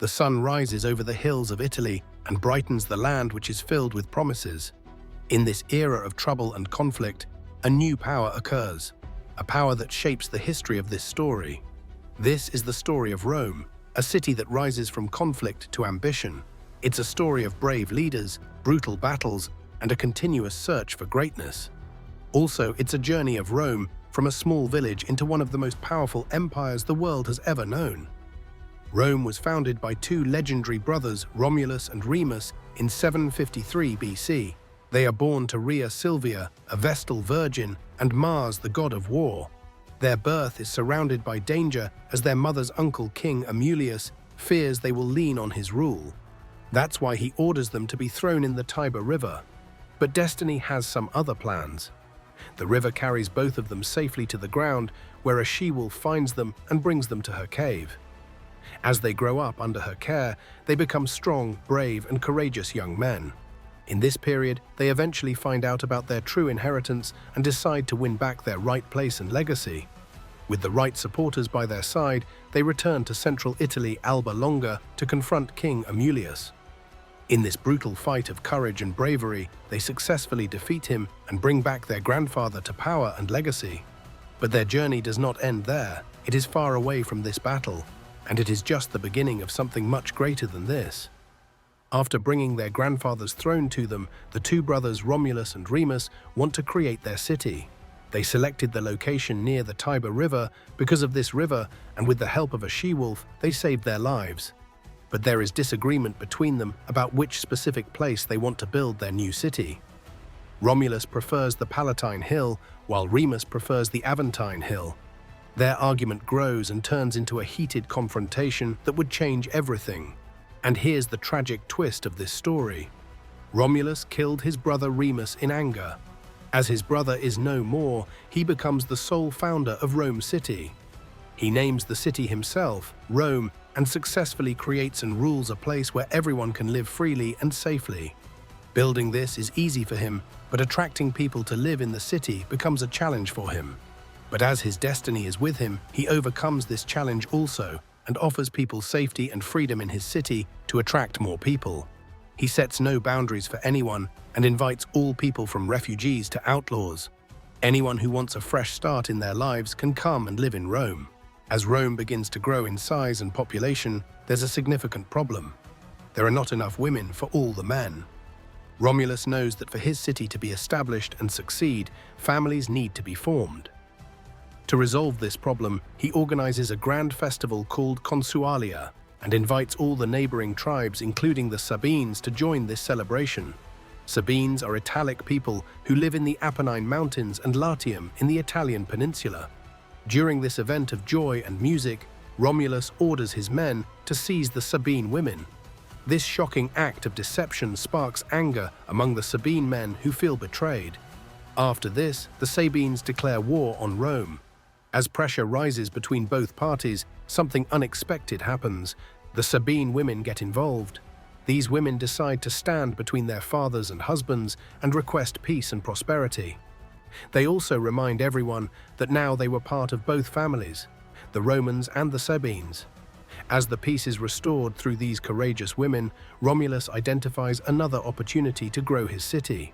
The sun rises over the hills of Italy and brightens the land which is filled with promises. In this era of trouble and conflict, a new power occurs, a power that shapes the history of this story. This is the story of Rome, a city that rises from conflict to ambition. It's a story of brave leaders, brutal battles, and a continuous search for greatness. Also, it's a journey of Rome from a small village into one of the most powerful empires the world has ever known. Rome was founded by two legendary brothers, Romulus and Remus, in 753 BC. They are born to Rhea Silvia, a Vestal virgin, and Mars, the god of war. Their birth is surrounded by danger as their mother's uncle, King Amulius, fears they will lean on his rule. That's why he orders them to be thrown in the Tiber River. But destiny has some other plans. The river carries both of them safely to the ground, where a she-wolf finds them and brings them to her cave. As they grow up under her care, they become strong, brave, and courageous young men. In this period, they eventually find out about their true inheritance and decide to win back their right place and legacy. With the right supporters by their side, they return to central Italy, Alba Longa, to confront King Amulius. In this brutal fight of courage and bravery, they successfully defeat him and bring back their grandfather to power and legacy. But their journey does not end there. It is far away from this battle, and it is just the beginning of something much greater than this. After bringing their grandfather's throne to them, the two brothers Romulus and Remus want to create their city. They selected the location near the Tiber River because of this river, and with the help of a she-wolf, they saved their lives. But there is disagreement between them about which specific place they want to build their new city. Romulus prefers the Palatine Hill, while Remus prefers the Aventine Hill. Their argument grows and turns into a heated confrontation that would change everything. And here's the tragic twist of this story. Romulus killed his brother Remus in anger. As his brother is no more, he becomes the sole founder of Rome City. He names the city himself, Rome, and successfully creates and rules a place where everyone can live freely and safely. Building this is easy for him, but attracting people to live in the city becomes a challenge for him. But as his destiny is with him, he overcomes this challenge also, and offers people safety and freedom in his city to attract more people. He sets no boundaries for anyone and invites all people from refugees to outlaws. Anyone who wants a fresh start in their lives can come and live in Rome. As Rome begins to grow in size and population, there's a significant problem. There are not enough women for all the men. Romulus knows that for his city to be established and succeed, families need to be formed. To resolve this problem, he organizes a grand festival called Consualia and invites all the neighboring tribes, including the Sabines, to join this celebration. Sabines are Italic people who live in the Apennine Mountains and Latium in the Italian peninsula. During this event of joy and music, Romulus orders his men to seize the Sabine women. This shocking act of deception sparks anger among the Sabine men who feel betrayed. After this, the Sabines declare war on Rome. As pressure rises between both parties, something unexpected happens. The Sabine women get involved. These women decide to stand between their fathers and husbands and request peace and prosperity. They also remind everyone that now they were part of both families, the Romans and the Sabines. As the peace is restored through these courageous women, Romulus identifies another opportunity to grow his city.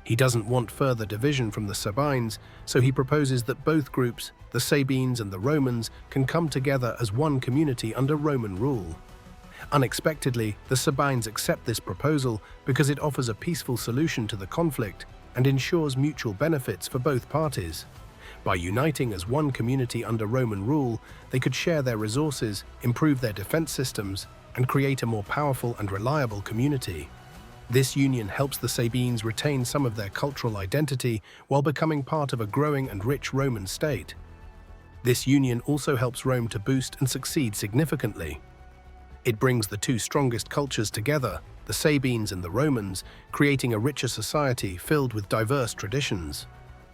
He doesn't want further division from the Sabines, so he proposes that both groups, the Sabines and the Romans, can come together as one community under Roman rule. Unexpectedly, the Sabines accept this proposal because it offers a peaceful solution to the conflict and ensures mutual benefits for both parties. By uniting as one community under Roman rule, they could share their resources, improve their defense systems, and create a more powerful and reliable community. This union helps the Sabines retain some of their cultural identity while becoming part of a growing and rich Roman state. This union also helps Rome to boost and succeed significantly. It brings the two strongest cultures together, the Sabines and the Romans, creating a richer society filled with diverse traditions.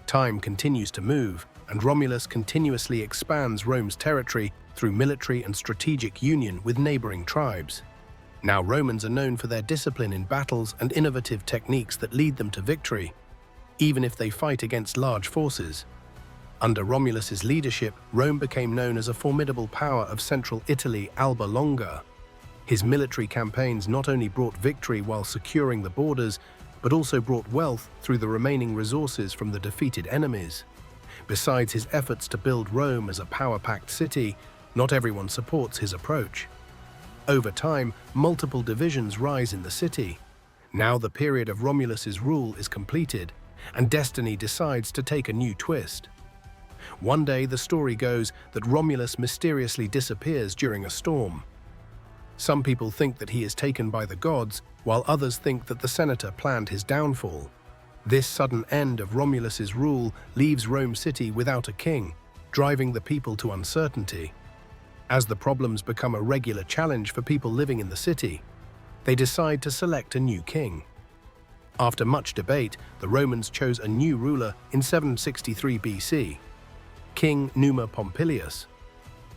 Time continues to move, and Romulus continuously expands Rome's territory through military and strategic union with neighboring tribes. Now Romans are known for their discipline in battles and innovative techniques that lead them to victory, even if they fight against large forces. Under Romulus's leadership, Rome became known as a formidable power of central Italy, Alba Longa. His military campaigns not only brought victory while securing the borders, but also brought wealth through the remaining resources from the defeated enemies. Besides his efforts to build Rome as a power-packed city, not everyone supports his approach. Over time, multiple divisions rise in the city. Now the period of Romulus's rule is completed, and destiny decides to take a new twist. One day, the story goes that Romulus mysteriously disappears during a storm. Some people think that he is taken by the gods, while others think that the senator planned his downfall. This sudden end of Romulus's rule leaves Rome City without a king, driving the people to uncertainty. As the problems become a regular challenge for people living in the city, they decide to select a new king. After much debate, the Romans chose a new ruler in 763 BC, King Numa Pompilius.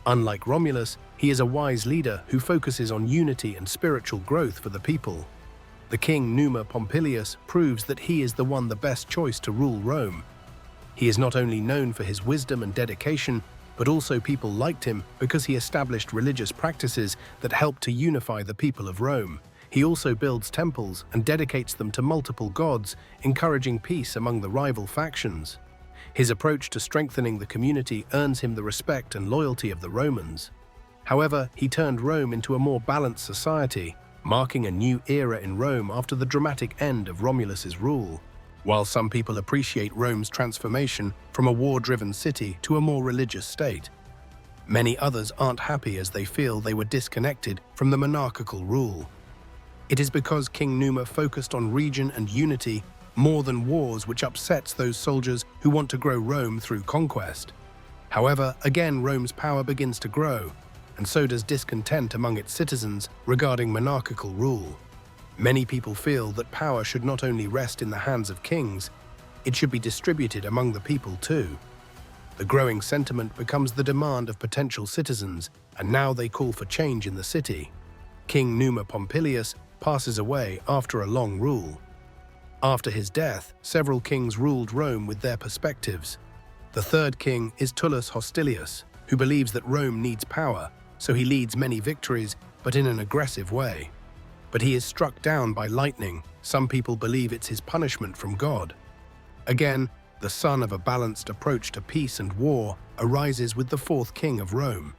Unlike Romulus, he is a wise leader who focuses on unity and spiritual growth for the people. The king Numa Pompilius proves that he is the best choice to rule Rome. He is not only known for his wisdom and dedication, but also people liked him because he established religious practices that helped to unify the people of Rome. He also builds temples and dedicates them to multiple gods, encouraging peace among the rival factions. His approach to strengthening the community earns him the respect and loyalty of the Romans. However, he turned Rome into a more balanced society, marking a new era in Rome after the dramatic end of Romulus's rule. While some people appreciate Rome's transformation from a war-driven city to a more religious state, many others aren't happy as they feel they were disconnected from the monarchical rule. It is because King Numa focused on region and unity more than wars, which upsets those soldiers who want to grow Rome through conquest. However, again, Rome's power begins to grow, and so does discontent among its citizens regarding monarchical rule. Many people feel that power should not only rest in the hands of kings, it should be distributed among the people too. The growing sentiment becomes the demand of potential citizens, and now they call for change in the city. King Numa Pompilius passes away after a long rule. After his death, several kings ruled Rome with their perspectives. The third king is Tullus Hostilius, who believes that Rome needs power, so he leads many victories, but in an aggressive way. But he is struck down by lightning. Some people believe it's his punishment from God. Again, the son of a balanced approach to peace and war arises with the fourth king of Rome,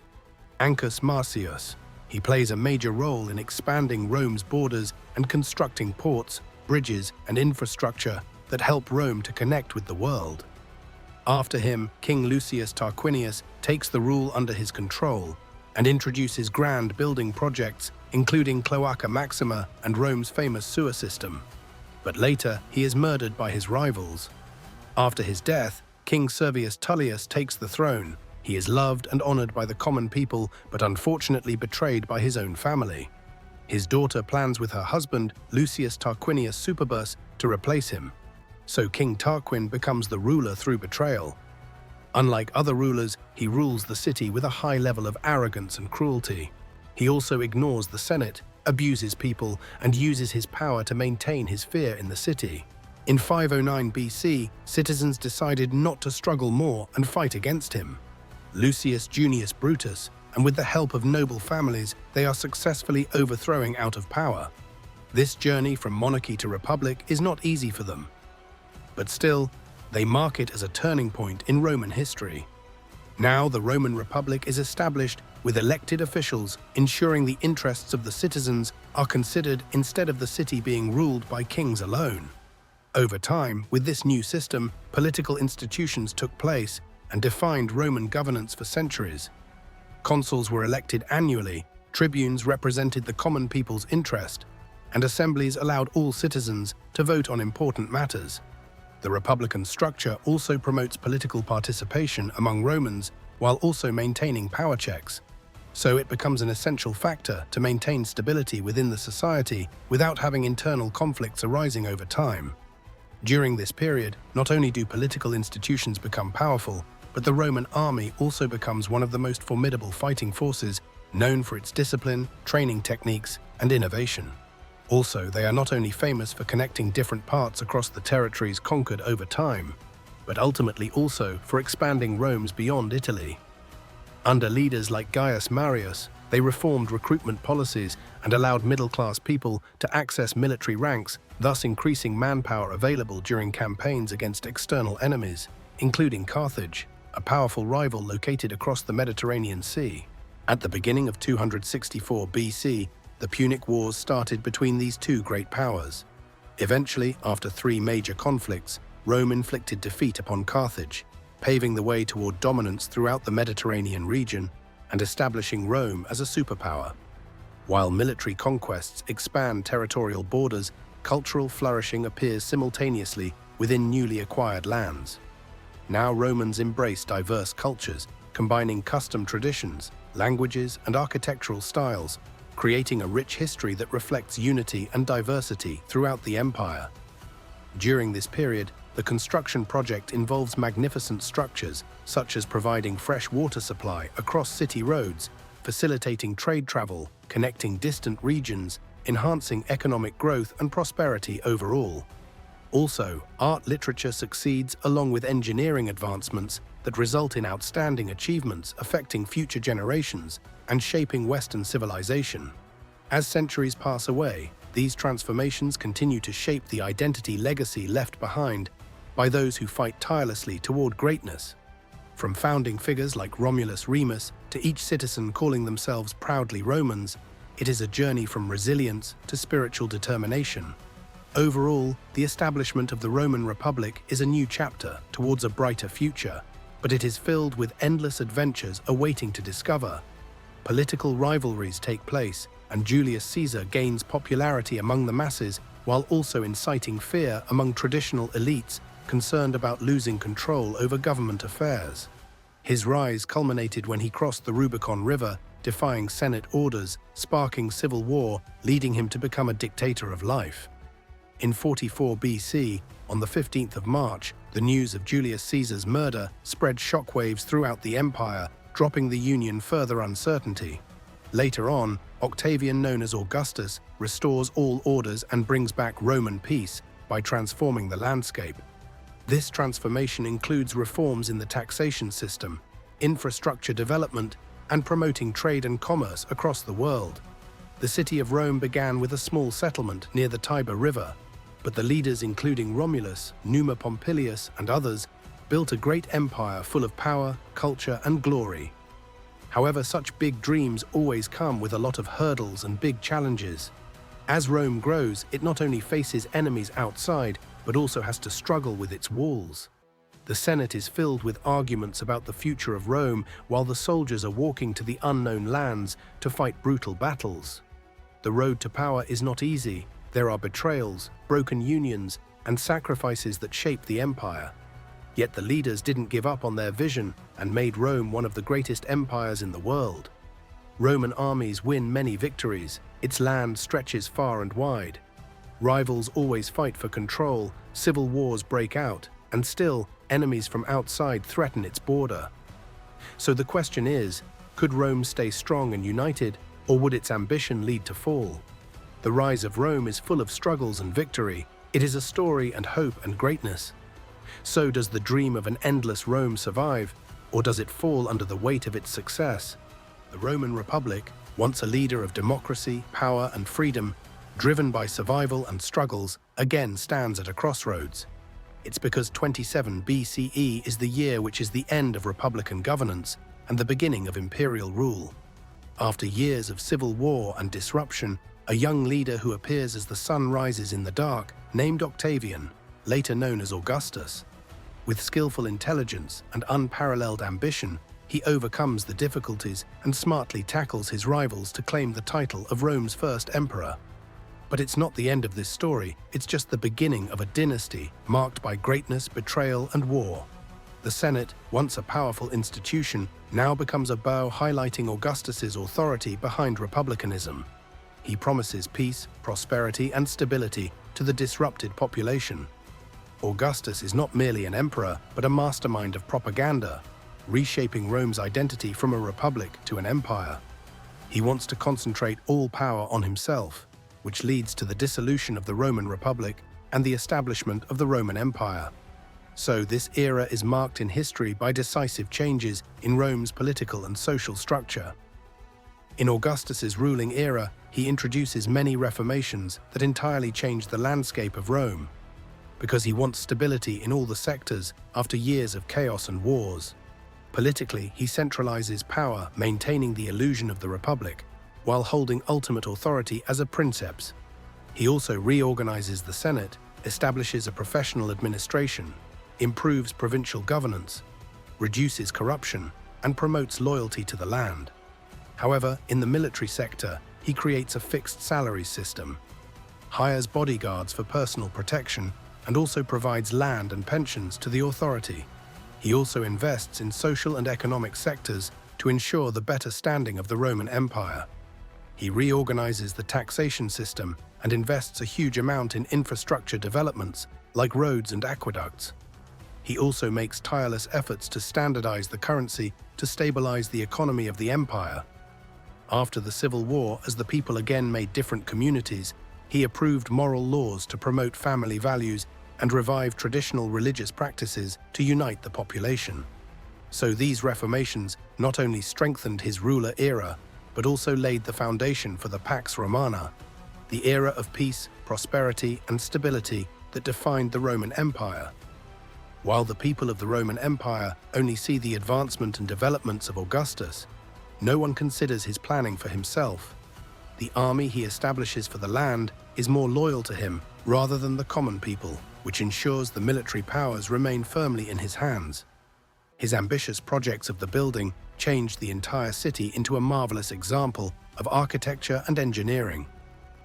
Ancus Marcius. He plays a major role in expanding Rome's borders and constructing ports, bridges, and infrastructure that help Rome to connect with the world. After him, King Lucius Tarquinius takes the rule under his control and introduces grand building projects, including Cloaca Maxima and Rome's famous sewer system. But later, he is murdered by his rivals. After his death, King Servius Tullius takes the throne. He is loved and honored by the common people, but unfortunately betrayed by his own family. His daughter plans with her husband, Lucius Tarquinius Superbus, to replace him. So King Tarquin becomes the ruler through betrayal. Unlike other rulers, he rules the city with a high level of arrogance and cruelty. He also ignores the Senate, abuses people, and uses his power to maintain his fear in the city. In 509 BC, citizens decided not to struggle more and fight against him. Lucius Junius Brutus, and with the help of noble families, they are successfully overthrowing out of power. This journey from monarchy to republic is not easy for them. But still, they mark it as a turning point in Roman history. Now the Roman Republic is established with elected officials, ensuring the interests of the citizens are considered instead of the city being ruled by kings alone. Over time, with this new system, political institutions took place and defined Roman governance for centuries. Consuls were elected annually, tribunes represented the common people's interest, and assemblies allowed all citizens to vote on important matters. The republican structure also promotes political participation among Romans while also maintaining power checks. So it becomes an essential factor to maintain stability within the society without having internal conflicts arising over time. During this period, not only do political institutions become powerful, but the Roman army also becomes one of the most formidable fighting forces, known for its discipline, training techniques, and innovation. Also, they are not only famous for connecting different parts across the territories conquered over time, but ultimately also for expanding Rome's beyond Italy. Under leaders like Gaius Marius, They reformed recruitment policies and allowed middle-class people to access military ranks, thus increasing manpower available during campaigns against external enemies, including Carthage, a powerful rival located across the Mediterranean Sea. At the beginning of 264 BC, the Punic Wars started between these two great powers. Eventually, after 3 major conflicts, Rome inflicted defeat upon Carthage, paving the way toward dominance throughout the Mediterranean region and establishing Rome as a superpower. While military conquests expand territorial borders, cultural flourishing appears simultaneously within newly acquired lands. Now Romans embrace diverse cultures, combining custom traditions, languages, and architectural styles, creating a rich history that reflects unity and diversity throughout the empire. During this period, the construction project involves magnificent structures, such as providing fresh water supply across city roads, facilitating trade travel, connecting distant regions, enhancing economic growth and prosperity overall. Also, art literature succeeds along with engineering advancements that result in outstanding achievements affecting future generations and shaping Western civilization. As centuries pass away, these transformations continue to shape the identity legacy left behind by those who fight tirelessly toward greatness. From founding figures like Romulus Remus to each citizen calling themselves proudly Romans, it is a journey from resilience to spiritual determination. Overall, the establishment of the Roman Republic is a new chapter towards a brighter future, but it is filled with endless adventures awaiting to discover. Political rivalries take place, and Julius Caesar gains popularity among the masses while also inciting fear among traditional elites concerned about losing control over government affairs. His rise culminated when he crossed the Rubicon River, defying Senate orders, sparking civil war, leading him to become a dictator of life. In 44 BC, on the 15th of March, the news of Julius Caesar's murder spread shockwaves throughout the empire, dropping the Union further uncertainty. Later on, Octavian, known as Augustus, restores all orders and brings back Roman peace by transforming the landscape. This transformation includes reforms in the taxation system, infrastructure development, and promoting trade and commerce across the world. The city of Rome began with a small settlement near the Tiber River, but the leaders, including Romulus, Numa Pompilius, and others, built a great empire full of power, culture, and glory. However, such big dreams always come with a lot of hurdles and big challenges. As Rome grows, it not only faces enemies outside, but also has to struggle with its walls. The Senate is filled with arguments about the future of Rome, while the soldiers are walking to the unknown lands to fight brutal battles. The road to power is not easy. There are betrayals, broken unions, and sacrifices that shape the empire. Yet the leaders didn't give up on their vision and made Rome one of the greatest empires in the world. Roman armies win many victories. Its land stretches far and wide. Rivals always fight for control, civil wars break out, and still, enemies from outside threaten its border. So the question is, could Rome stay strong and united, or would its ambition lead to fall? The rise of Rome is full of struggles and victory. It is a story and hope and greatness. So does the dream of an endless Rome survive, or does it fall under the weight of its success? The Roman Republic, once a leader of democracy, power, and freedom, driven by survival and struggles, again stands at a crossroads. It's because 27 BCE is the year which is the end of republican governance and the beginning of imperial rule. After years of civil war and disruption, a young leader who appears as the sun rises in the dark, named Octavian, later known as Augustus. With skillful intelligence and unparalleled ambition, he overcomes the difficulties and smartly tackles his rivals to claim the title of Rome's first emperor. But it's not the end of this story, it's just the beginning of a dynasty marked by greatness, betrayal, and war. The Senate, once a powerful institution, now becomes a bow highlighting Augustus's authority behind republicanism. He promises peace, prosperity, and stability to the disrupted population. Augustus is not merely an emperor, but a mastermind of propaganda, reshaping Rome's identity from a republic to an empire. He wants to concentrate all power on himself, which leads to the dissolution of the Roman Republic and the establishment of the Roman Empire. So this era is marked in history by decisive changes in Rome's political and social structure. In Augustus's ruling era, he introduces many reformations that entirely change the landscape of Rome, because he wants stability in all the sectors after years of chaos and wars. Politically, he centralizes power, maintaining the illusion of the Republic, while holding ultimate authority as a princeps. He also reorganizes the Senate, establishes a professional administration, improves provincial governance, reduces corruption, and promotes loyalty to the land. However, in the military sector, he creates a fixed salaries system, hires bodyguards for personal protection, and also provides land and pensions to the authority. He also invests in social and economic sectors to ensure the better standing of the Roman Empire. He reorganizes the taxation system and invests a huge amount in infrastructure developments like roads and aqueducts. He also makes tireless efforts to standardize the currency to stabilize the economy of the empire. After the Civil War, as the people again made different communities, he approved moral laws to promote family values and revive traditional religious practices to unite the population. So these reformations not only strengthened his ruler era, but also laid the foundation for the Pax Romana, the era of peace, prosperity, and stability that defined the Roman Empire. While the people of the Roman Empire only see the advancement and developments of Augustus, no one considers his planning for himself. The army he establishes for the land is more loyal to him rather than the common people, which ensures the military powers remain firmly in his hands. His ambitious projects of the building changed the entire city into a marvelous example of architecture and engineering,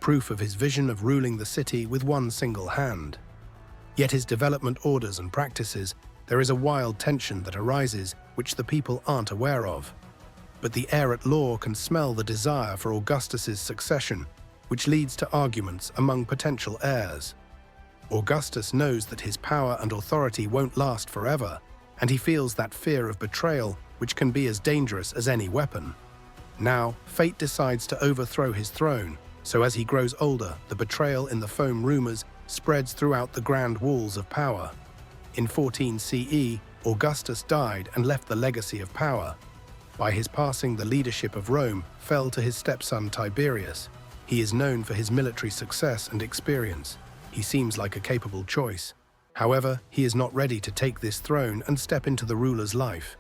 proof of his vision of ruling the city with one single hand. Yet his development orders and practices, there is a wild tension that arises which the people aren't aware of. But the heir at law can smell the desire for Augustus's succession, which leads to arguments among potential heirs. Augustus knows that his power and authority won't last forever, and he feels that fear of betrayal, which can be as dangerous as any weapon. Now, fate decides to overthrow his throne, so as he grows older, the betrayal in the foam rumors spreads throughout the grand walls of power. In 14 CE, Augustus died and left the legacy of power. By his passing, the leadership of Rome fell to his stepson Tiberius. He is known for his military success and experience. He seems like a capable choice. However, he is not ready to take this throne and step into the ruler's life.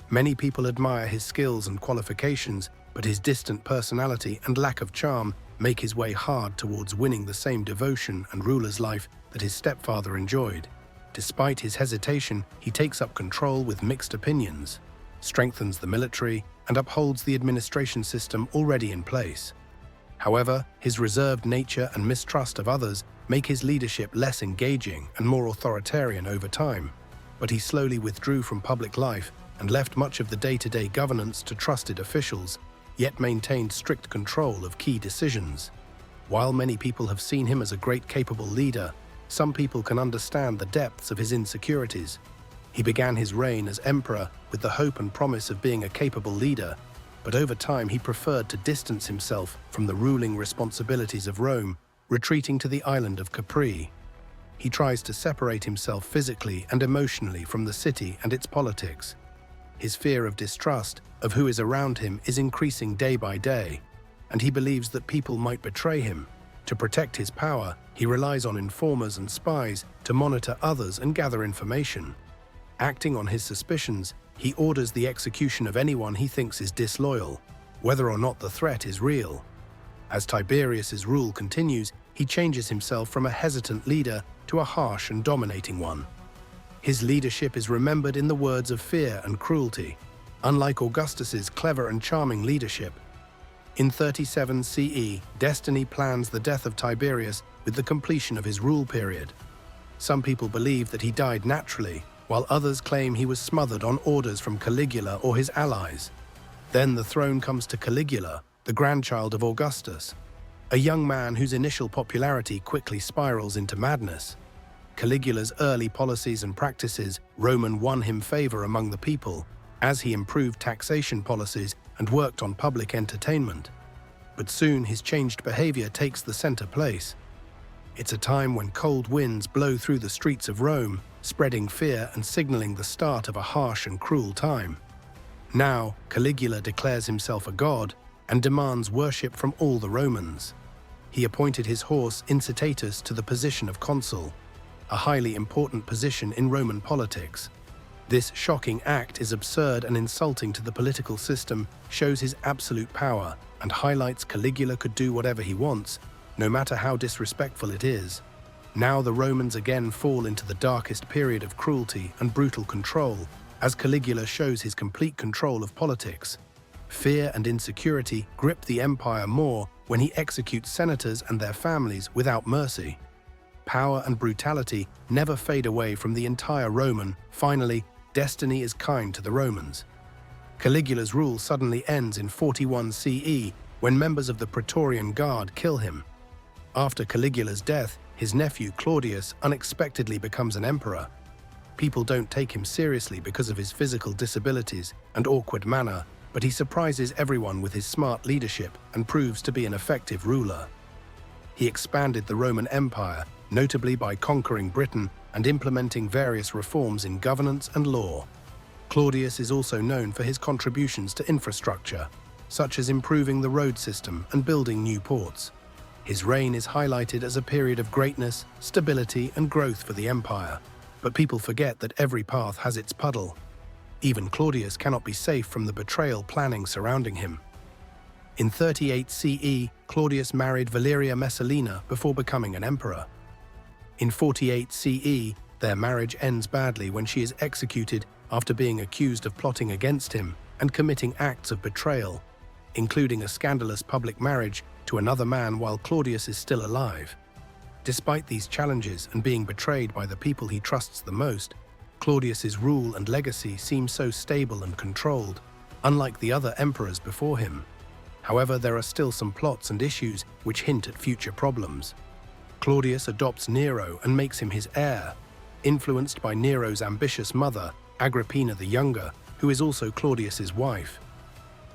Many people admire his skills and qualifications, but his distant personality and lack of charm make his way hard towards winning the same devotion and ruler's life that his stepfather enjoyed. Despite his hesitation, he takes up control with mixed opinions, strengthens the military, and upholds the administration system already in place. However, his reserved nature and mistrust of others make his leadership less engaging and more authoritarian over time. But he slowly withdrew from public life and left much of the day-to-day governance to trusted officials, yet maintained strict control of key decisions. While many people have seen him as a great capable leader, some people can understand the depths of his insecurities. He began his reign as emperor with the hope and promise of being a capable leader, but over time he preferred to distance himself from the ruling responsibilities of Rome, retreating to the island of Capri. He tries to separate himself physically and emotionally from the city and its politics. His fear of distrust of who is around him is increasing day by day, and he believes that people might betray him. To protect his power, he relies on informers and spies to monitor others and gather information. Acting on his suspicions, he orders the execution of anyone he thinks is disloyal, whether or not the threat is real. As Tiberius's rule continues, he changes himself from a hesitant leader to a harsh and dominating one. His leadership is remembered in the words of fear and cruelty, unlike Augustus's clever and charming leadership. In 37 CE, destiny plans the death of Tiberius with the completion of his rule period. Some people believe that he died naturally, while others claim he was smothered on orders from Caligula or his allies. Then the throne comes to Caligula, the grandchild of Augustus, a young man whose initial popularity quickly spirals into madness. Caligula's early policies and practices, Roman won him favor among the people, as he improved taxation policies and worked on public entertainment. But soon his changed behavior takes the center place. It's a time when cold winds blow through the streets of Rome, spreading fear and signaling the start of a harsh and cruel time. Now, Caligula declares himself a god, and demands worship from all the Romans. He appointed his horse Incitatus to the position of consul, a highly important position in Roman politics. This shocking act is absurd and insulting to the political system, shows his absolute power, and highlights Caligula could do whatever he wants, no matter how disrespectful it is. Now the Romans again fall into the darkest period of cruelty and brutal control, as Caligula shows his complete control of politics. Fear and insecurity grip the empire more when he executes senators and their families without mercy. Power and brutality never fade away from the entire Roman. Finally, destiny is kind to the Romans. Caligula's rule suddenly ends in 41 CE when members of the Praetorian Guard kill him. After Caligula's death, his nephew Claudius unexpectedly becomes an emperor. People don't take him seriously because of his physical disabilities and awkward manner, but he surprises everyone with his smart leadership and proves to be an effective ruler. He expanded the Roman Empire, notably by conquering Britain and implementing various reforms in governance and law. Claudius is also known for his contributions to infrastructure, such as improving the road system and building new ports. His reign is highlighted as a period of greatness, stability, and growth for the empire. But people forget that every path has its puddle. Even Claudius cannot be safe from the betrayal planning surrounding him. In 38 CE, Claudius married Valeria Messalina before becoming an emperor. In 48 CE, their marriage ends badly when she is executed after being accused of plotting against him and committing acts of betrayal, including a scandalous public marriage to another man while Claudius is still alive. Despite these challenges and being betrayed by the people he trusts the most, Claudius's rule and legacy seem so stable and controlled, unlike the other emperors before him. However, there are still some plots and issues which hint at future problems. Claudius adopts Nero and makes him his heir, influenced by Nero's ambitious mother, Agrippina the Younger, who is also Claudius's wife.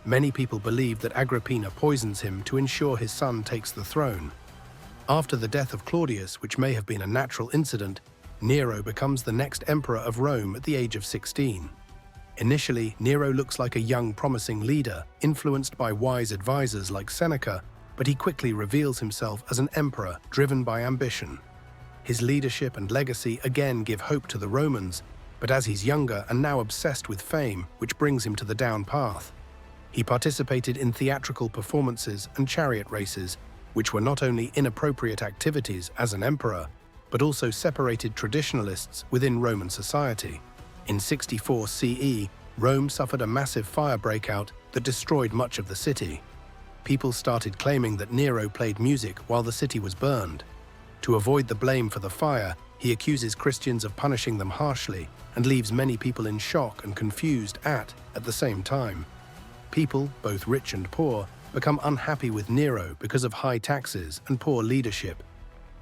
Many people believe that Agrippina poisons him to ensure his son takes the throne. After the death of Claudius, which may have been a natural incident, Nero becomes the next emperor of Rome at the age of 16. Initially, Nero looks like a young, promising leader, influenced by wise advisors like Seneca, but he quickly reveals himself as an emperor driven by ambition. His leadership and legacy again give hope to the Romans, but as he's younger and now obsessed with fame, which brings him to the down path. He participated in theatrical performances and chariot races, which were not only inappropriate activities as an emperor, but also separated traditionalists within Roman society. In 64 CE, Rome suffered a massive fire breakout that destroyed much of the city. People started claiming that Nero played music while the city was burned. To avoid the blame for the fire, he accuses Christians of punishing them harshly and leaves many people in shock and confused at the same time. People, both rich and poor, become unhappy with Nero because of high taxes and poor leadership.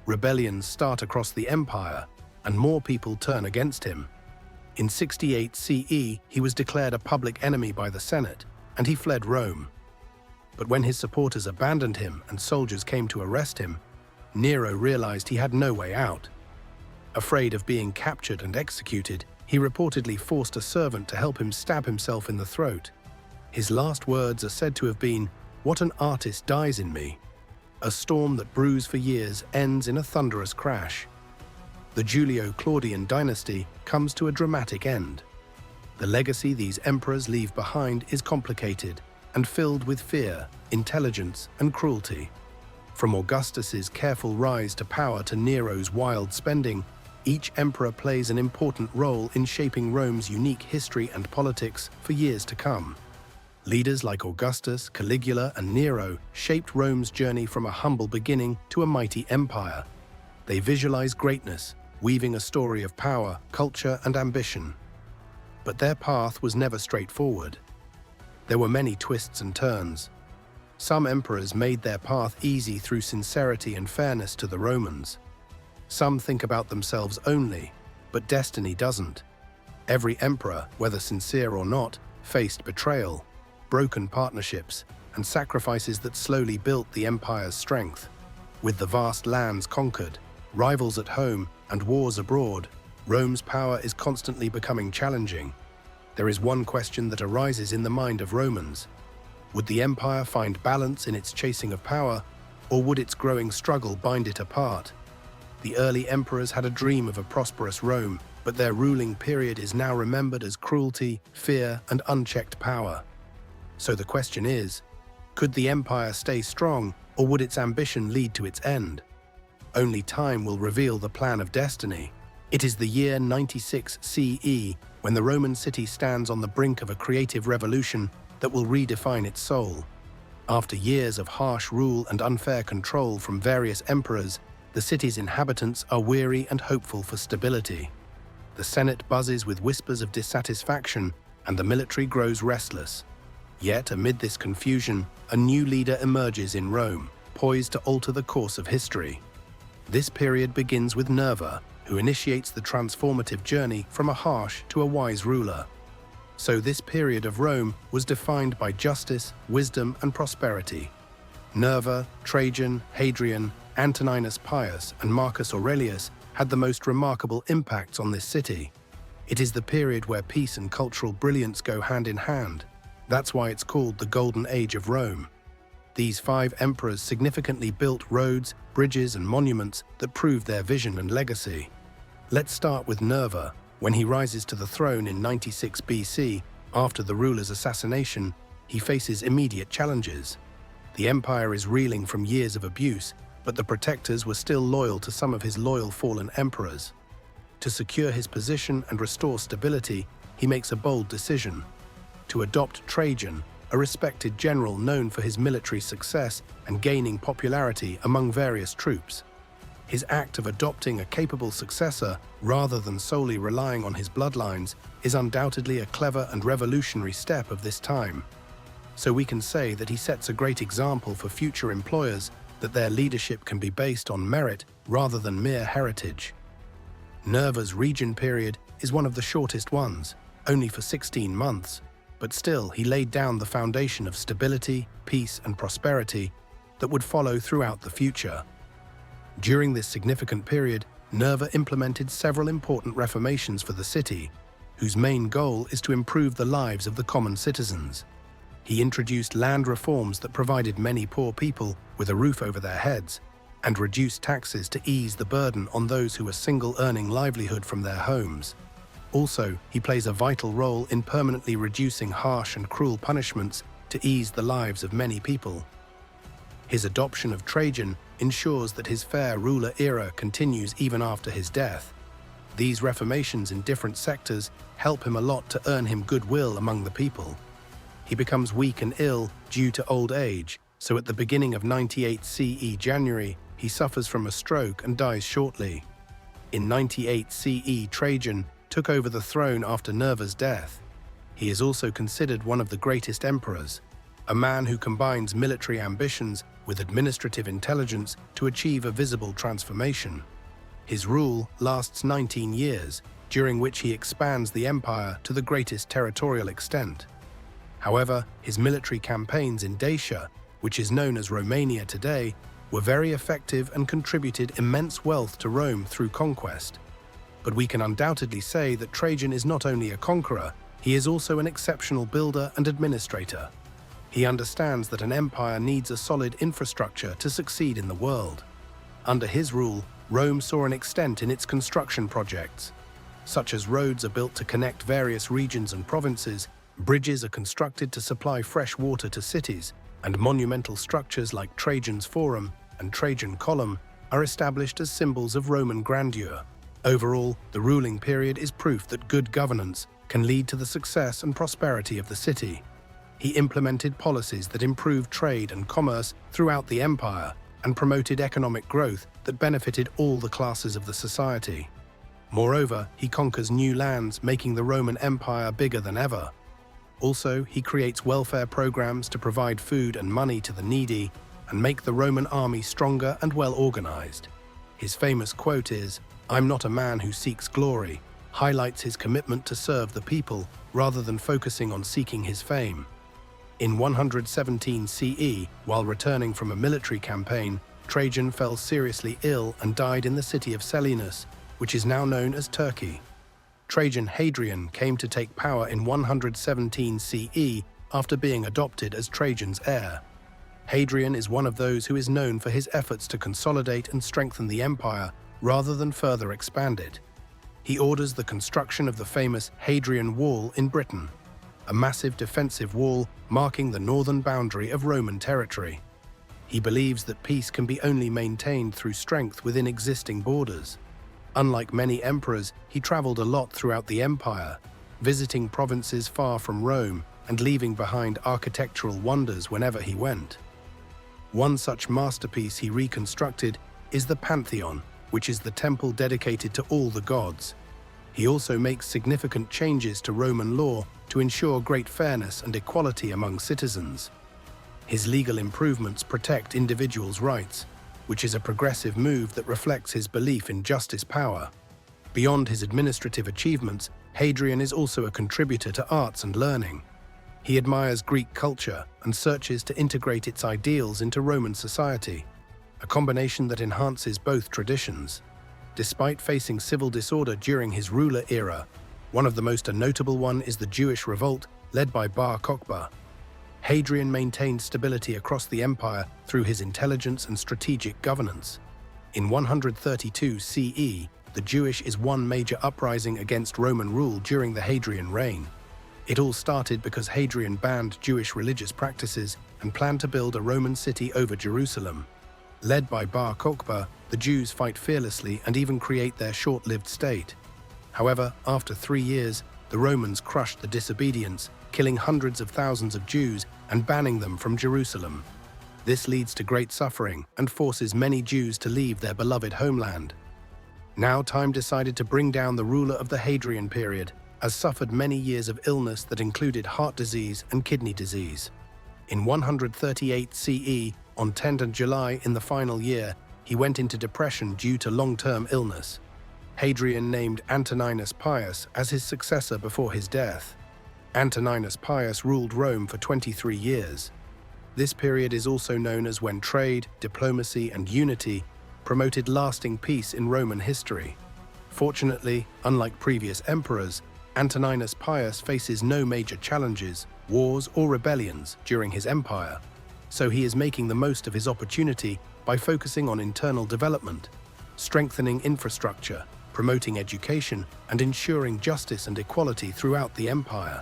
Rebellions start across the empire, and more people turn against him. In 68 CE, he was declared a public enemy by the Senate, and he fled Rome. But when his supporters abandoned him and soldiers came to arrest him, Nero realized he had no way out. Afraid of being captured and executed, he reportedly forced a servant to help him stab himself in the throat. His last words are said to have been, "What an artist dies in me." A storm that brews for years ends in a thunderous crash. The Julio-Claudian dynasty comes to a dramatic end. The legacy these emperors leave behind is complicated and filled with fear, intelligence, and cruelty. From Augustus's careful rise to power to Nero's wild spending, each emperor plays an important role in shaping Rome's unique history and politics for years to come. Leaders like Augustus, Caligula, and Nero shaped Rome's journey from a humble beginning to a mighty empire. They visualize greatness, weaving a story of power, culture, and ambition. But their path was never straightforward. There were many twists and turns. Some emperors made their path easy through sincerity and fairness to the Romans. Some think about themselves only, but destiny doesn't. Every emperor, whether sincere or not, faced betrayal, broken partnerships, and sacrifices that slowly built the empire's strength. With the vast lands conquered, rivals at home, and wars abroad, Rome's power is constantly becoming challenging. There is one question that arises in the mind of Romans. Would the empire find balance in its chasing of power, or would its growing struggle bind it apart? The early emperors had a dream of a prosperous Rome, but their ruling period is now remembered as cruelty, fear, and unchecked power. So the question is, could the empire stay strong, or would its ambition lead to its end? Only time will reveal the plan of destiny. It is the year 96 CE, when the Roman city stands on the brink of a creative revolution that will redefine its soul. After years of harsh rule and unfair control from various emperors, the city's inhabitants are weary and hopeful for stability. The Senate buzzes with whispers of dissatisfaction, and the military grows restless. Yet, amid this confusion, a new leader emerges in Rome, poised to alter the course of history. This period begins with Nerva, who initiates the transformative journey from a harsh to a wise ruler. So this period of Rome was defined by justice, wisdom, and prosperity. Nerva, Trajan, Hadrian, Antoninus Pius, and Marcus Aurelius had the most remarkable impacts on this city. It is the period where peace and cultural brilliance go hand in hand. That's why it's called the Golden Age of Rome. These 5 emperors significantly built roads, bridges, and monuments that proved their vision and legacy. Let's start with Nerva. When he rises to the throne in 96 BC, after the ruler's assassination, he faces immediate challenges. The empire is reeling from years of abuse, but the protectors were still loyal to some of his loyal fallen emperors. To secure his position and restore stability, he makes a bold decision: to adopt Trajan, a respected general known for his military success and gaining popularity among various troops. His act of adopting a capable successor, rather than solely relying on his bloodlines, is undoubtedly a clever and revolutionary step of this time. So we can say that he sets a great example for future employers, that their leadership can be based on merit rather than mere heritage. Nerva's reign period is one of the shortest ones, only for 16 months, but still he laid down the foundation of stability, peace, and prosperity that would follow throughout the future. During this significant period, Nerva implemented several important reformations for the city, whose main goal is to improve the lives of the common citizens. He introduced land reforms that provided many poor people with a roof over their heads, and reduced taxes to ease the burden on those who were earning livelihood from their homes. Also, he plays a vital role in permanently reducing harsh and cruel punishments to ease the lives of many people. His adoption of Trajan ensures that his fair ruler era continues even after his death. These reformations in different sectors help him a lot to earn him goodwill among the people. He becomes weak and ill due to old age, so at the beginning of 98 CE January, he suffers from a stroke and dies shortly. In 98 CE, Trajan took over the throne after Nerva's death. He is also considered one of the greatest emperors, a man who combines military ambitions with administrative intelligence to achieve a visible transformation. His rule lasts 19 years, during which he expands the empire to the greatest territorial extent. However, his military campaigns in Dacia, which is known as Romania today, were very effective and contributed immense wealth to Rome through conquest. But we can undoubtedly say that Trajan is not only a conqueror, he is also an exceptional builder and administrator. He understands that an empire needs a solid infrastructure to succeed in the world. Under his rule, Rome saw an extent in its construction projects, such as roads are built to connect various regions and provinces, bridges are constructed to supply fresh water to cities, and monumental structures like Trajan's Forum and Trajan Column are established as symbols of Roman grandeur. Overall, the ruling period is proof that good governance can lead to the success and prosperity of the city. He implemented policies that improved trade and commerce throughout the empire and promoted economic growth that benefited all the classes of the society. Moreover, he conquers new lands, making the Roman Empire bigger than ever. Also, he creates welfare programs to provide food and money to the needy and make the Roman army stronger and well organized. His famous quote is, "I'm not a man who seeks glory," highlights his commitment to serve the people rather than focusing on seeking his fame. In 117 CE, while returning from a military campaign, Trajan fell seriously ill and died in the city of Selinus, which is now known as Turkey. Trajan Hadrian came to take power in 117 CE after being adopted as Trajan's heir. Hadrian is one of those who is known for his efforts to consolidate and strengthen the empire rather than further expand it. He orders the construction of the famous Hadrian Wall in Britain, a massive defensive wall marking the northern boundary of Roman territory. He believes that peace can be only maintained through strength within existing borders. Unlike many emperors, he traveled a lot throughout the empire, visiting provinces far from Rome and leaving behind architectural wonders whenever he went. One such masterpiece he reconstructed is the Pantheon, which is the temple dedicated to all the gods. He also makes significant changes to Roman law to ensure great fairness and equality among citizens. His legal improvements protect individuals' rights, which is a progressive move that reflects his belief in justice power. Beyond his administrative achievements, Hadrian is also a contributor to arts and learning. He admires Greek culture and searches to integrate its ideals into Roman society, a combination that enhances both traditions. Despite facing civil disorder during his ruler era, one of the most notable one is the Jewish revolt led by Bar Kokhba. Hadrian maintained stability across the empire through his intelligence and strategic governance. In 132 CE, the Jewish is one major uprising against Roman rule during the Hadrian reign. It all started because Hadrian banned Jewish religious practices and planned to build a Roman city over Jerusalem. Led by Bar Kokhba, the Jews fight fearlessly and even create their short-lived state. However, after 3 years, the Romans crushed the disobedience, killing hundreds of thousands of Jews and banning them from Jerusalem. This leads to great suffering and forces many Jews to leave their beloved homeland. Now time decided to bring down the ruler of the Hadrian period, as suffered many years of illness that included heart disease and kidney disease. In 138 CE, on 10th July in the final year, he went into depression due to long-term illness. Hadrian named Antoninus Pius as his successor before his death. Antoninus Pius ruled Rome for 23 years. This period is also known as when trade, diplomacy, and unity promoted lasting peace in Roman history. Fortunately, unlike previous emperors, Antoninus Pius faces no major challenges, wars, or rebellions during his empire, so he is making the most of his opportunity by focusing on internal development, strengthening infrastructure, promoting education, and ensuring justice and equality throughout the empire.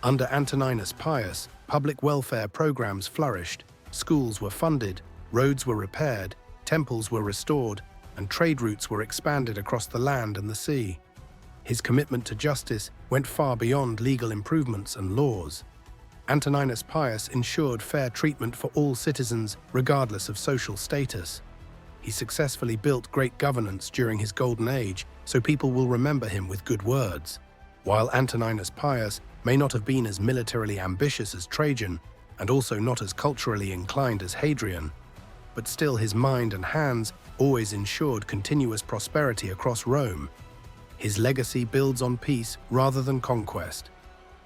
Under Antoninus Pius, public welfare programs flourished, schools were funded, roads were repaired, temples were restored, and trade routes were expanded across the land and the sea. His commitment to justice went far beyond legal improvements and laws. Antoninus Pius ensured fair treatment for all citizens regardless of social status. He successfully built great governance during his golden age, so people will remember him with good words. While Antoninus Pius may not have been as militarily ambitious as Trajan, and also not as culturally inclined as Hadrian, but still his mind and hands always ensured continuous prosperity across Rome. His legacy builds on peace rather than conquest.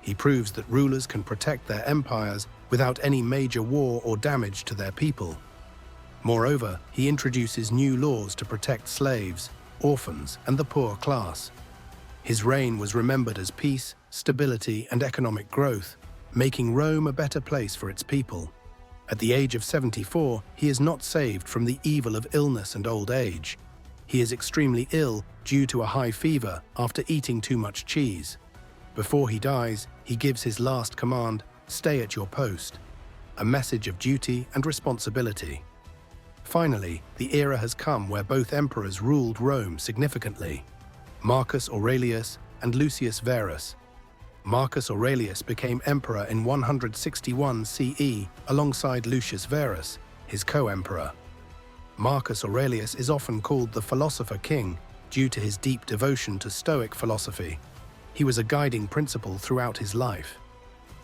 He proves that rulers can protect their empires without any major war or damage to their people. Moreover, he introduces new laws to protect slaves, orphans, and the poor class. His reign was remembered as peace, stability, and economic growth, making Rome a better place for its people. At the age of 74, he is not saved from the evil of illness and old age. He is extremely ill due to a high fever after eating too much cheese. Before he dies, he gives his last command, "Stay at your post," a message of duty and responsibility. Finally, the era has come where both emperors ruled Rome significantly: Marcus Aurelius and Lucius Verus. Marcus Aurelius became emperor in 161 CE alongside Lucius Verus, his co-emperor. Marcus Aurelius is often called the Philosopher King due to his deep devotion to Stoic philosophy. He was a guiding principle throughout his life.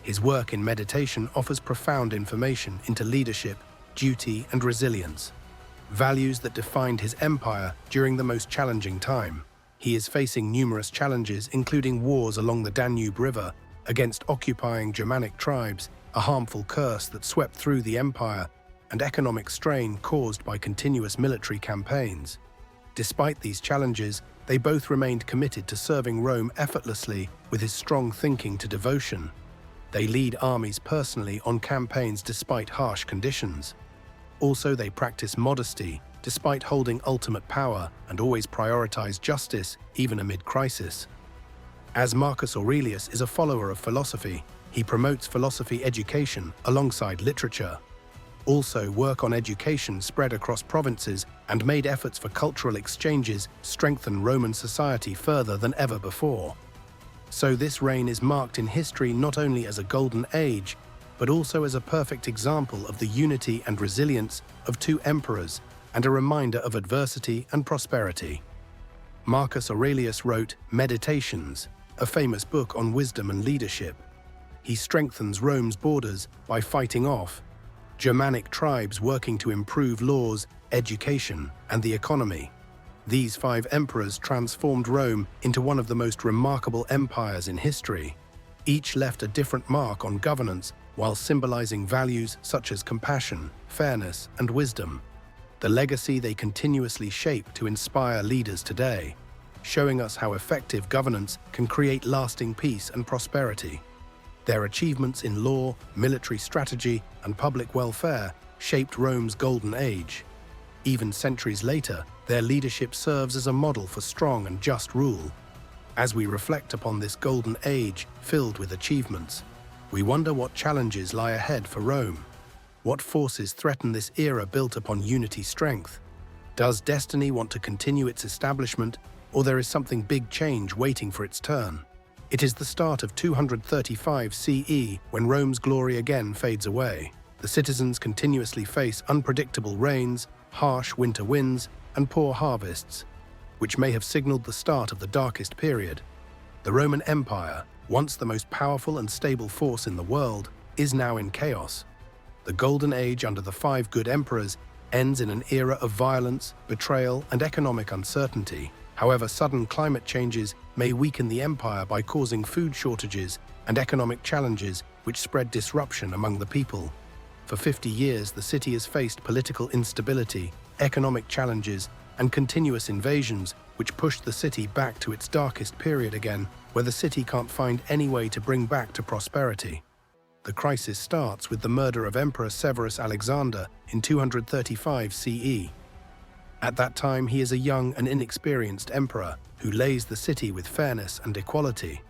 His work in meditation offers profound information into leadership, duty, and resilience, values that defined his empire during the most challenging time. He is facing numerous challenges, including wars along the Danube River against occupying Germanic tribes, a harmful curse that swept through the empire, and economic strain caused by continuous military campaigns. Despite these challenges, they both remained committed to serving Rome effortlessly with his strong thinking to devotion. They lead armies personally on campaigns despite harsh conditions. Also, they practice modesty, despite holding ultimate power, and always prioritize justice, even amid crisis. As Marcus Aurelius is a follower of philosophy, he promotes philosophy education alongside literature. Also, work on education spread across provinces and made efforts for cultural exchanges strengthen Roman society further than ever before. So this reign is marked in history not only as a golden age, but also as a perfect example of the unity and resilience of two emperors and a reminder of adversity and prosperity. Marcus Aurelius wrote Meditations, a famous book on wisdom and leadership. He strengthens Rome's borders by fighting off Germanic tribes working to improve laws, education, and the economy. These 5 emperors transformed Rome into one of the most remarkable empires in history. Each left a different mark on governance while symbolizing values such as compassion, fairness, and wisdom. The legacy they continuously shape to inspire leaders today, showing us how effective governance can create lasting peace and prosperity. Their achievements in law, military strategy, and public welfare shaped Rome's golden age. Even centuries later, their leadership serves as a model for strong and just rule. As we reflect upon this golden age filled with achievements, we wonder what challenges lie ahead for Rome. What forces threaten this era built upon unity strength? Does destiny want to continue its establishment, or there is something big change waiting for its turn? It is the start of 235 CE when Rome's glory again fades away. The citizens continuously face unpredictable rains, harsh winter winds, and poor harvests, which may have signaled the start of the darkest period. The Roman Empire, once the most powerful and stable force in the world, is now in chaos. The Golden Age under the 5 good emperors ends in an era of violence, betrayal, and economic uncertainty. However, sudden climate changes may weaken the empire by causing food shortages and economic challenges which spread disruption among the people. For 50 years, the city has faced political instability, economic challenges, and continuous invasions which pushed the city back to its darkest period again, where the city can't find any way to bring back to prosperity. The crisis starts with the murder of Emperor Severus Alexander in 235 CE. At that time, he is a young and inexperienced emperor who lays the city with fairness and equality.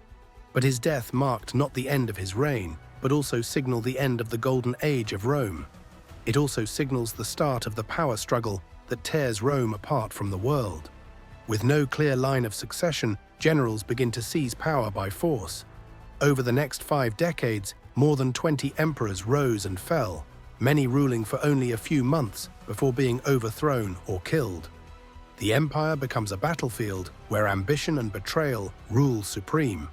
But his death marked not the end of his reign, but also signaled the end of the golden age of Rome. It also signals the start of the power struggle that tears Rome apart from the world. With no clear line of succession, generals begin to seize power by force. Over the next 5 decades, more than 20 emperors rose and fell, many ruling for only a few months before being overthrown or killed. The empire becomes a battlefield where ambition and betrayal rule supreme.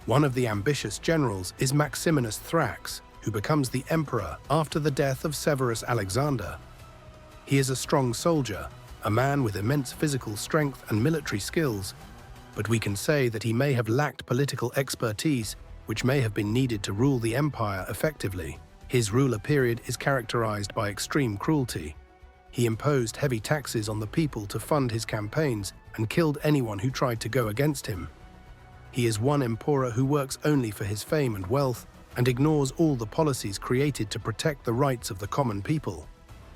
One of the ambitious generals is Maximinus Thrax, who becomes the emperor after the death of Severus Alexander. He is a strong soldier, a man with immense physical strength and military skills, but we can say that he may have lacked political expertise which may have been needed to rule the empire effectively. His ruler period is characterized by extreme cruelty. He imposed heavy taxes on the people to fund his campaigns and killed anyone who tried to go against him. He is one emperor who works only for his fame and wealth and ignores all the policies created to protect the rights of the common people.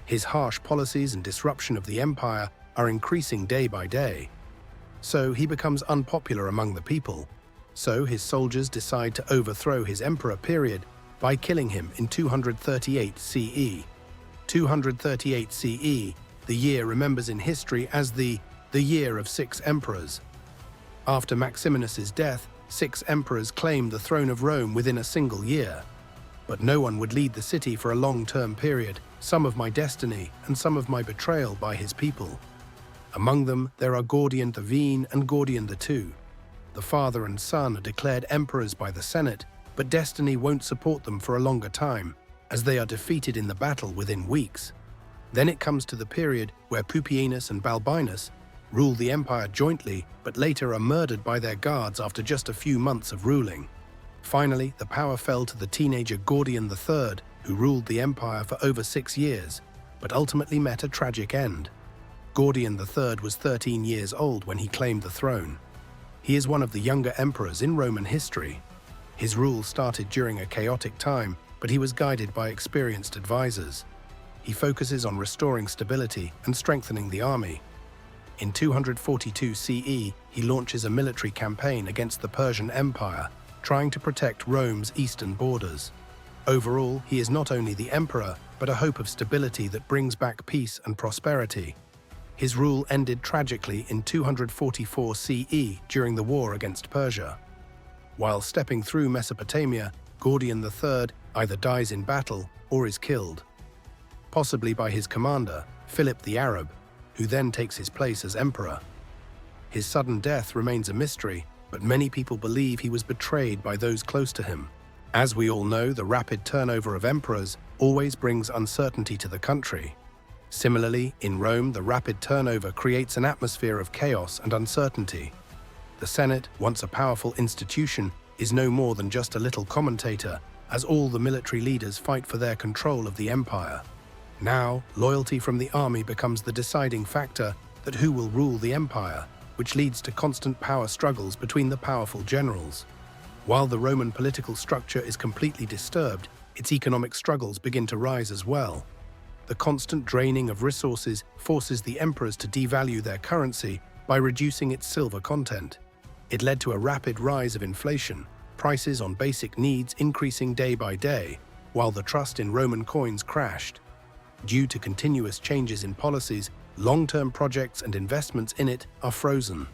His harsh policies and disruption of the empire are increasing day by day. So he becomes unpopular among the people. So his soldiers decide to overthrow his emperor period by killing him in 238 CE. 238 CE, the year remembers in history as the year of 6 emperors. After Maximinus's death, 6 emperors claimed the throne of Rome within a single year. But no one would lead the city for a long-term period, some of my destiny and some of my betrayal by his people. Among them, there are Gordian the Vine and Gordian II. The father and son are declared emperors by the Senate, but destiny won't support them for a longer time, as they are defeated in the battle within weeks. Then it comes to the period where Pupienus and Balbinus rule the empire jointly, but later are murdered by their guards after just a few months of ruling. Finally, the power fell to the teenager Gordian III, who ruled the empire for over 6 years, but ultimately met a tragic end. Gordian III was 13 years old when he claimed the throne. He is one of the younger emperors in Roman history. His rule started during a chaotic time, but he was guided by experienced advisors. He focuses on restoring stability and strengthening the army. In 242 CE, he launches a military campaign against the Persian Empire, trying to protect Rome's eastern borders. Overall, he is not only the emperor, but a hope of stability that brings back peace and prosperity. His rule ended tragically in 244 CE during the war against Persia. While stepping through Mesopotamia, Gordian III either dies in battle or is killed, possibly by his commander, Philip the Arab, who then takes his place as emperor. His sudden death remains a mystery, but many people believe he was betrayed by those close to him. As we all know, the rapid turnover of emperors always brings uncertainty to the country. Similarly, in Rome, the rapid turnover creates an atmosphere of chaos and uncertainty. The Senate, once a powerful institution, is no more than just a little commentator, as all the military leaders fight for their control of the empire. Now, loyalty from the army becomes the deciding factor that who will rule the empire, which leads to constant power struggles between the powerful generals. While the Roman political structure is completely disturbed, its economic struggles begin to rise as well. The constant draining of resources forces the emperors to devalue their currency by reducing its silver content. It led to a rapid rise of inflation, prices on basic needs increasing day by day, while the trust in Roman coins crashed. Due to continuous changes in policies, long-term projects and investments in it are frozen.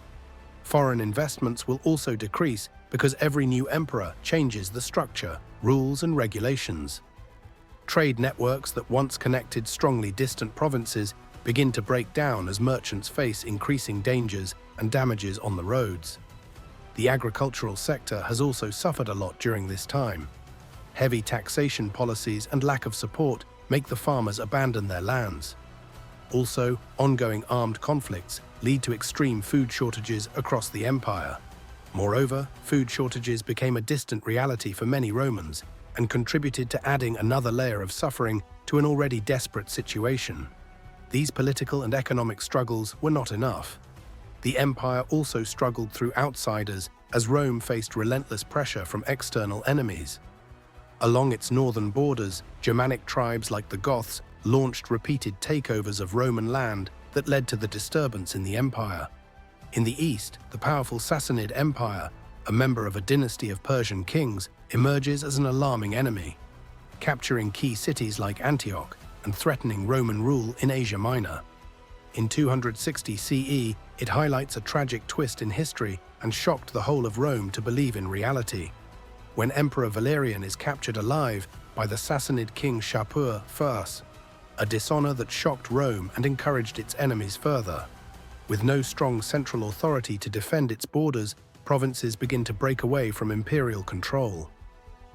Foreign investments will also decrease because every new emperor changes the structure, rules, and regulations. Trade networks that once connected strongly distant provinces begin to break down as merchants face increasing dangers and damages on the roads. The agricultural sector has also suffered a lot during this time. Heavy taxation policies and lack of support make the farmers abandon their lands. Also, ongoing armed conflicts lead to extreme food shortages across the empire. Moreover, food shortages became a distant reality for many Romans and contributed to adding another layer of suffering to an already desperate situation. These political and economic struggles were not enough. The empire also struggled through outsiders as Rome faced relentless pressure from external enemies. Along its northern borders, Germanic tribes like the Goths launched repeated takeovers of Roman land that led to the disturbance in the empire. In the east, the powerful Sassanid Empire, a member of a dynasty of Persian kings, emerges as an alarming enemy, capturing key cities like Antioch and threatening Roman rule in Asia Minor. In 260 CE, it highlights a tragic twist in history and shocked the whole of Rome to believe in reality. When Emperor Valerian is captured alive by the Sassanid king Shapur I, a dishonor that shocked Rome and encouraged its enemies further. With no strong central authority to defend its borders, provinces begin to break away from imperial control.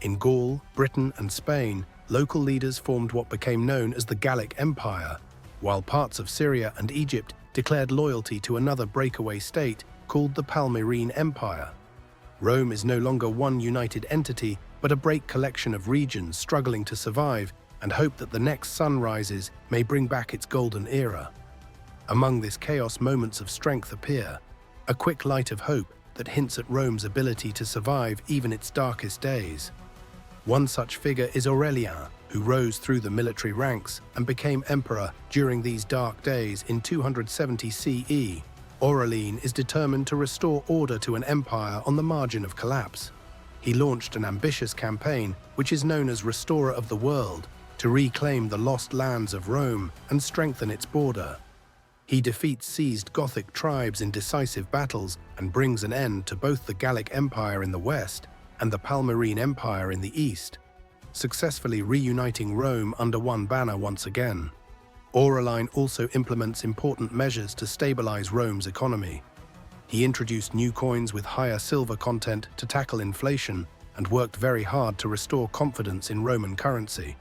In Gaul, Britain, and Spain, local leaders formed what became known as the Gallic Empire, while parts of Syria and Egypt declared loyalty to another breakaway state called the Palmyrene Empire. Rome is no longer one united entity, but a break collection of regions struggling to survive and hope that the next sun rises may bring back its golden era. Among this chaos, moments of strength appear, a quick light of hope that hints at Rome's ability to survive even its darkest days. One such figure is Aurelian, who rose through the military ranks and became emperor during these dark days in 270 CE. Aurelian is determined to restore order to an empire on the margin of collapse. He launched an ambitious campaign, which is known as Restorer of the World, to reclaim the lost lands of Rome and strengthen its border. He defeats seized Gothic tribes in decisive battles and brings an end to both the Gallic Empire in the west and the Palmyrene Empire in the east, successfully reuniting Rome under one banner once again. Aurelian also implements important measures to stabilize Rome's economy. He introduced new coins with higher silver content to tackle inflation and worked very hard to restore confidence in Roman currency.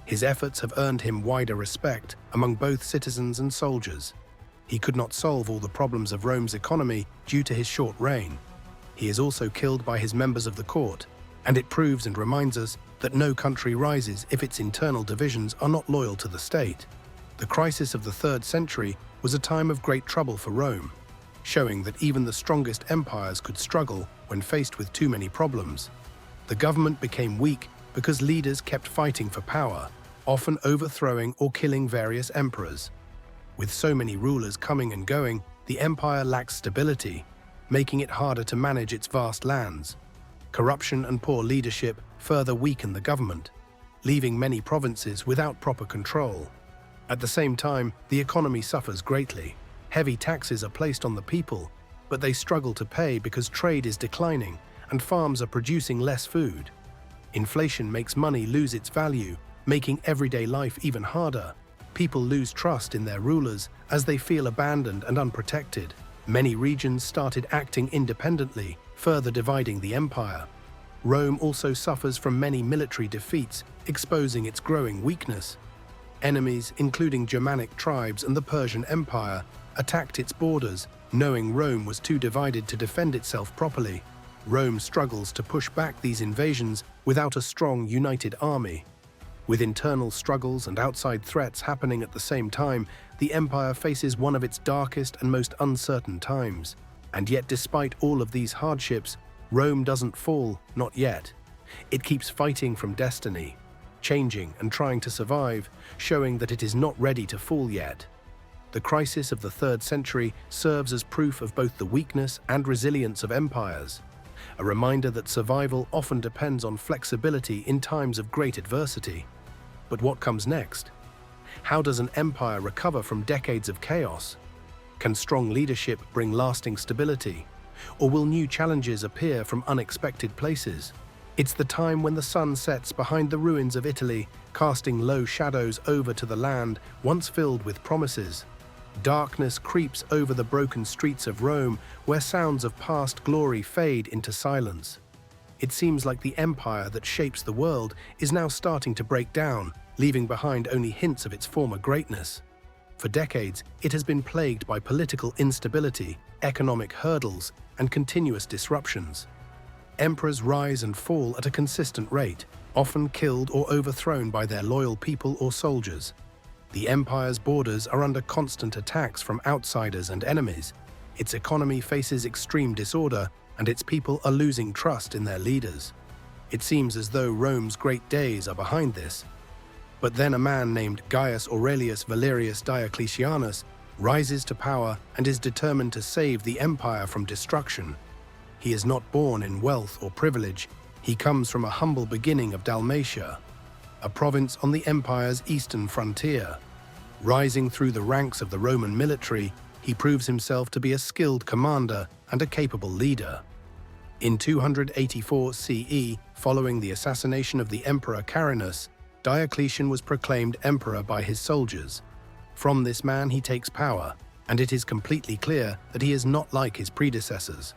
His efforts have earned him wider respect among both citizens and soldiers. He could not solve all the problems of Rome's economy due to his short reign. He is also killed by his members of the court, and it proves and reminds us that no country rises if its internal divisions are not loyal to the state. The crisis of the 3rd century was a time of great trouble for Rome, showing that even the strongest empires could struggle when faced with too many problems. The government became weak because leaders kept fighting for power, often overthrowing or killing various emperors. With so many rulers coming and going, the empire lacked stability, making it harder to manage its vast lands. Corruption and poor leadership further weakened the government, leaving many provinces without proper control. At the same time, the economy suffers greatly. Heavy taxes are placed on the people, but they struggle to pay because trade is declining and farms are producing less food. Inflation makes money lose its value, making everyday life even harder. People lose trust in their rulers as they feel abandoned and unprotected. Many regions started acting independently, further dividing the empire. Rome also suffers from many military defeats, exposing its growing weakness. Enemies, including Germanic tribes and the Persian Empire, attacked its borders, knowing Rome was too divided to defend itself properly. Rome struggles to push back these invasions without a strong, united army. With internal struggles and outside threats happening at the same time, the empire faces one of its darkest and most uncertain times. And yet, despite all of these hardships, Rome doesn't fall, not yet. It keeps fighting from destiny, changing and trying to survive, showing that it is not ready to fall yet. The crisis of the 3rd century serves as proof of both the weakness and resilience of empires, a reminder that survival often depends on flexibility in times of great adversity. But what comes next? How does an empire recover from decades of chaos? Can strong leadership bring lasting stability? Or will new challenges appear from unexpected places? It's the time when the sun sets behind the ruins of Italy, casting low shadows over to the land once filled with promises. Darkness creeps over the broken streets of Rome, where sounds of past glory fade into silence. It seems like the empire that shapes the world is now starting to break down, leaving behind only hints of its former greatness. For decades, it has been plagued by political instability, economic hurdles, and continuous disruptions. Emperors rise and fall at a consistent rate, often killed or overthrown by their loyal people or soldiers. The empire's borders are under constant attacks from outsiders and enemies. Its economy faces extreme disorder, and its people are losing trust in their leaders. It seems as though Rome's great days are behind this. But then a man named Gaius Aurelius Valerius Diocletianus rises to power and is determined to save the empire from destruction. He is not born in wealth or privilege. He comes from a humble beginning of Dalmatia, a province on the empire's eastern frontier. Rising through the ranks of the Roman military, he proves himself to be a skilled commander and a capable leader. In 284 CE, following the assassination of the emperor Carinus, Diocletian was proclaimed emperor by his soldiers. From this man he takes power, and it is completely clear that he is not like his predecessors.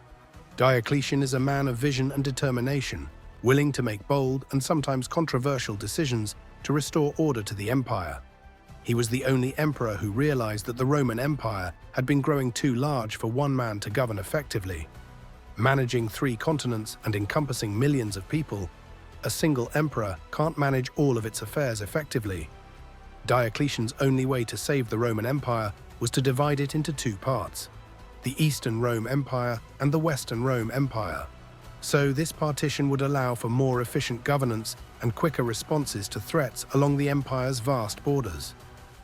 Diocletian is a man of vision and determination, willing to make bold and sometimes controversial decisions to restore order to the empire. He was the only emperor who realized that the Roman Empire had been growing too large for one man to govern effectively. Managing 3 continents and encompassing millions of people, a single emperor can't manage all of its affairs effectively. Diocletian's only way to save the Roman Empire was to divide it into 2 parts: the Eastern Rome Empire and the Western Rome Empire. So this partition would allow for more efficient governance and quicker responses to threats along the empire's vast borders.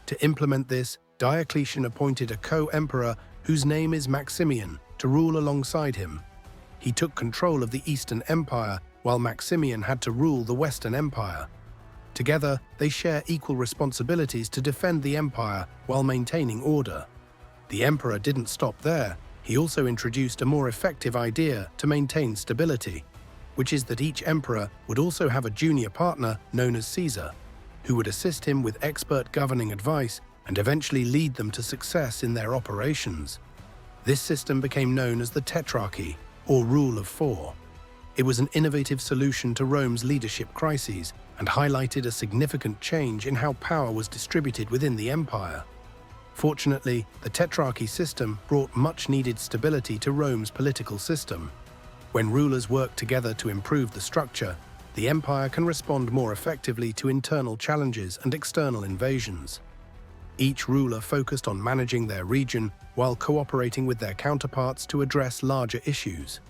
To implement this, Diocletian appointed a co-emperor whose name is Maximian to rule alongside him. He took control of the Eastern Empire while Maximian had to rule the Western Empire. Together, they share equal responsibilities to defend the empire while maintaining order. The emperor didn't stop there. He also introduced a more effective idea to maintain stability, which is that each emperor would also have a junior partner known as Caesar, who would assist him with expert governing advice and eventually lead them to success in their operations. This system became known as the Tetrarchy, or Rule of 4. It was an innovative solution to Rome's leadership crises and highlighted a significant change in how power was distributed within the empire. Fortunately, the Tetrarchy system brought much-needed stability to Rome's political system. When rulers work together to improve the structure, the empire can respond more effectively to internal challenges and external invasions. Each ruler focused on managing their region while cooperating with their counterparts to address larger issues.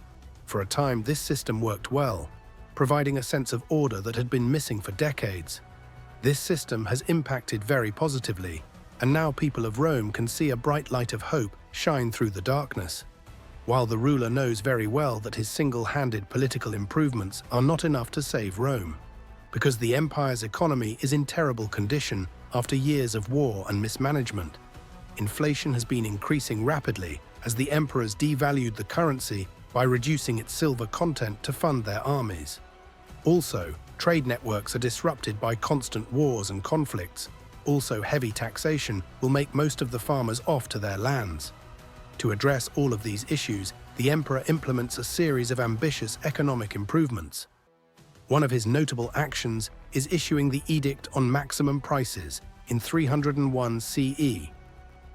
For a time, this system worked well. providing a sense of order that had been missing for decades. This system has impacted very positively, and now people of Rome can see a bright light of hope shine through the darkness. While the ruler knows very well that his single-handed political improvements are not enough to save Rome, because the empire's economy is in terrible condition after years of war and mismanagement. Inflation has been increasing rapidly as the emperors devalued the currency by reducing its silver content to fund their armies. Also, trade networks are disrupted by constant wars and conflicts. Also, heavy taxation will make most of the farmers off to their lands. To address all of these issues, the emperor implements a series of ambitious economic improvements. One of his notable actions is issuing the Edict on Maximum Prices in 301 CE.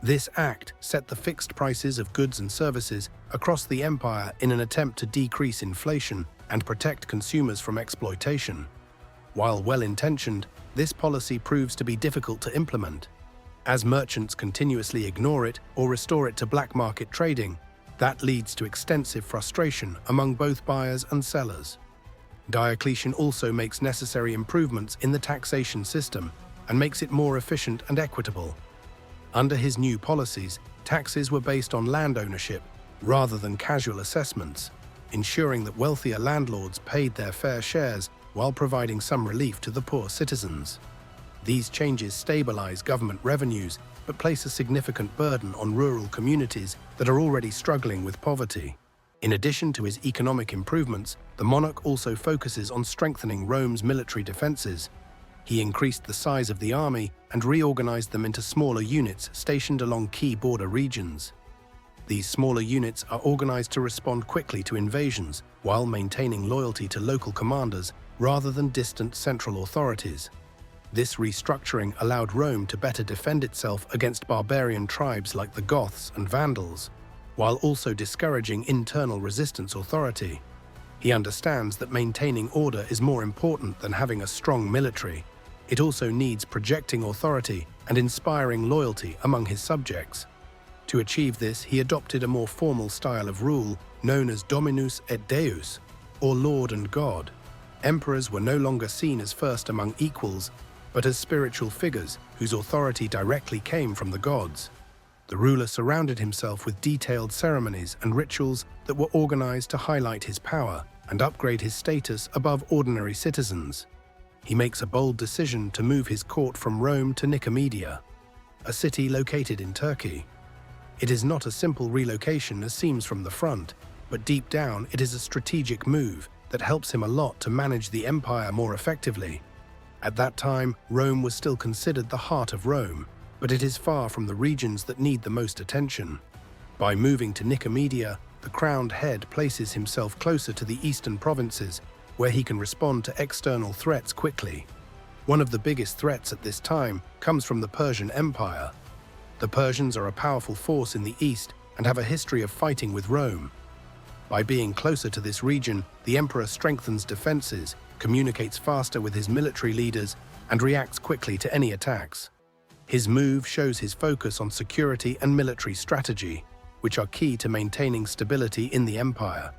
This act set the fixed prices of goods and services across the empire in an attempt to decrease inflation and protect consumers from exploitation. While well-intentioned, this policy proves to be difficult to implement. As merchants continuously ignore it or restore it to black market trading, that leads to extensive frustration among both buyers and sellers. Diocletian also makes necessary improvements in the taxation system and makes it more efficient and equitable. Under his new policies, taxes were based on land ownership rather than casual assessments, ensuring that wealthier landlords paid their fair shares while providing some relief to the poor citizens. These changes stabilize government revenues but place a significant burden on rural communities that are already struggling with poverty. In addition to his economic improvements, the monarch also focuses on strengthening Rome's military defenses. He increased the size of the army and reorganized them into smaller units stationed along key border regions. These smaller units are organized to respond quickly to invasions while maintaining loyalty to local commanders rather than distant central authorities. This restructuring allowed Rome to better defend itself against barbarian tribes like the Goths and Vandals, while also discouraging internal resistance authority. He understands that maintaining order is more important than having a strong military. It also needs projecting authority and inspiring loyalty among his subjects. To achieve this, he adopted a more formal style of rule known as Dominus et Deus, or Lord and God. Emperors were no longer seen as first among equals, but as spiritual figures whose authority directly came from the gods. The ruler surrounded himself with detailed ceremonies and rituals that were organized to highlight his power and upgrade his status above ordinary citizens. He makes a bold decision to move his court from Rome to Nicomedia, a city located in Turkey. It is not a simple relocation as seems from the front, but deep down it is a strategic move that helps him a lot to manage the empire more effectively. At that time, Rome was still considered the heart of Rome, but it is far from the regions that need the most attention. By moving to Nicomedia, the crowned head places himself closer to the eastern provinces, where he can respond to external threats quickly. One of the biggest threats at this time comes from the Persian Empire. The Persians are a powerful force in the east and have a history of fighting with Rome. By being closer to this region, the emperor strengthens defenses, communicates faster with his military leaders, and reacts quickly to any attacks. His move shows his focus on security and military strategy, which are key to maintaining stability in the empire.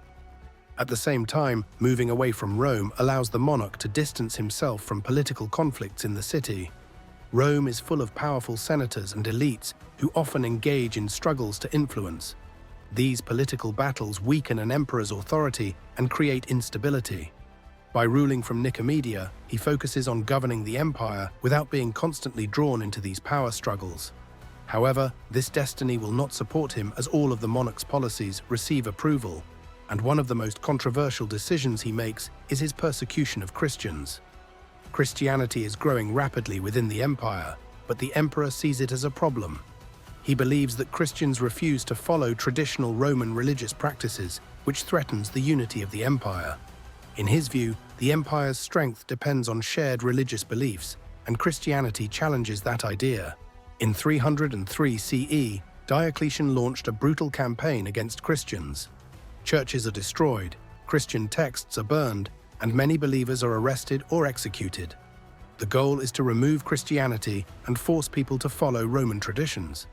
At the same time, moving away from Rome allows the monarch to distance himself from political conflicts in the city. Rome is full of powerful senators and elites who often engage in struggles to influence. These political battles weaken an emperor's authority and create instability. By ruling from Nicomedia, he focuses on governing the empire without being constantly drawn into these power struggles. However, this destiny will not support him as all of the monarch's policies receive approval, and one of the most controversial decisions he makes is his persecution of Christians. Christianity is growing rapidly within the empire, but the emperor sees it as a problem. He believes that Christians refuse to follow traditional Roman religious practices, which threatens the unity of the empire. In his view, the empire's strength depends on shared religious beliefs, and Christianity challenges that idea. In 303 CE, Diocletian launched a brutal campaign against Christians. Churches are destroyed, Christian texts are burned, and many believers are arrested or executed. The goal is to remove Christianity and force people to follow Roman traditions.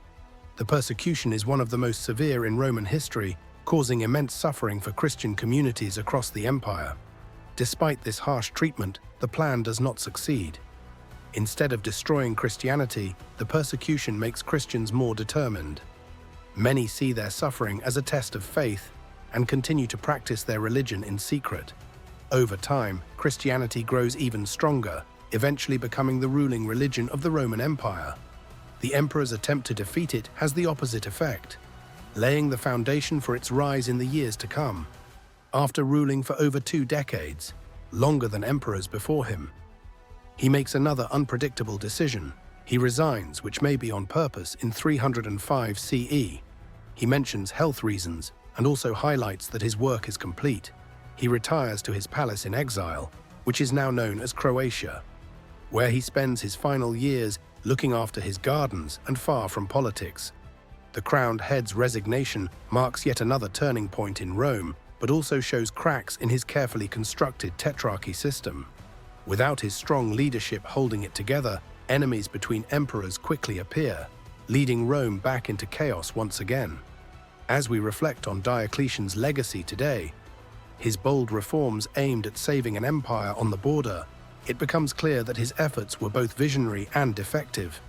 The persecution is one of the most severe in Roman history, causing immense suffering for Christian communities across the empire. Despite this harsh treatment, the plan does not succeed. Instead of destroying Christianity, the persecution makes Christians more determined. Many see their suffering as a test of faith and continue to practice their religion in secret. Over time, Christianity grows even stronger, eventually becoming the ruling religion of the Roman Empire. The emperor's attempt to defeat it has the opposite effect, laying the foundation for its rise in the years to come. After ruling for over 2 decades, longer than emperors before him, he makes another unpredictable decision. He resigns, which may be on purpose, in 305 CE. He mentions health reasons and also highlights that his work is complete. He retires to his palace in exile, which is now known as Croatia, where he spends his final years looking after his gardens and far from politics. The crowned head's resignation marks yet another turning point in Rome, but also shows cracks in his carefully constructed tetrarchy system. Without his strong leadership holding it together, enemies between emperors quickly appear, leading Rome back into chaos once again. As we reflect on Diocletian's legacy today, his bold reforms aimed at saving an empire on the border, it becomes clear that his efforts were both visionary and effective.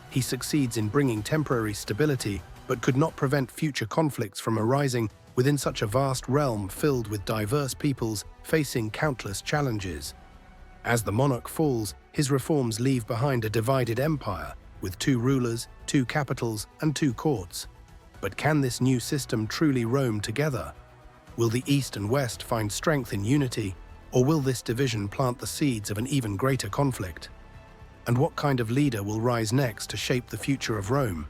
He succeeds in bringing temporary stability, but could not prevent future conflicts from arising within such a vast realm filled with diverse peoples facing countless challenges. As the monarch falls, his reforms leave behind a divided empire, with 2 rulers, 2 capitals, and 2 courts. But can this new system truly roam together? Will the East and West find strength in unity, or will this division plant the seeds of an even greater conflict? And what kind of leader will rise next to shape the future of Rome?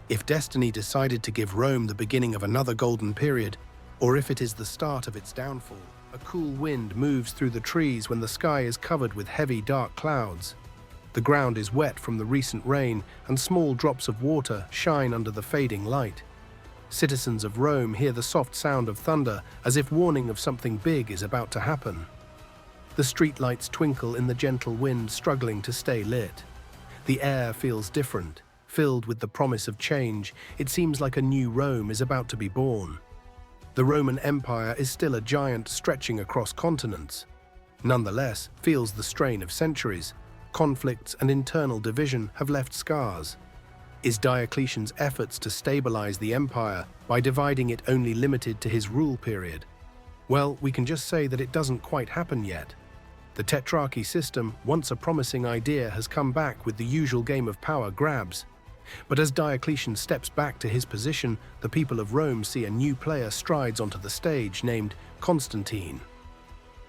If destiny decided to give Rome the beginning of another golden period, or if it is the start of its downfall, a cool wind moves through the trees when the sky is covered with heavy, dark clouds. The ground is wet from the recent rain, and small drops of water shine under the fading light. Citizens of Rome hear the soft sound of thunder, as if warning of something big is about to happen. The streetlights twinkle in the gentle wind, struggling to stay lit. The air feels different, filled with the promise of change. It seems like a new Rome is about to be born. The Roman Empire is still a giant stretching across continents. Nonetheless, feels the strain of centuries. Conflicts and internal division have left scars. Is Diocletian's efforts to stabilize the empire by dividing it only limited to his rule period? Well, we can just say that it doesn't quite happen yet. The tetrarchy system, once a promising idea, has come back with the usual game of power grabs. But as Diocletian steps back to his position, the people of Rome see a new player strides onto the stage named Constantine.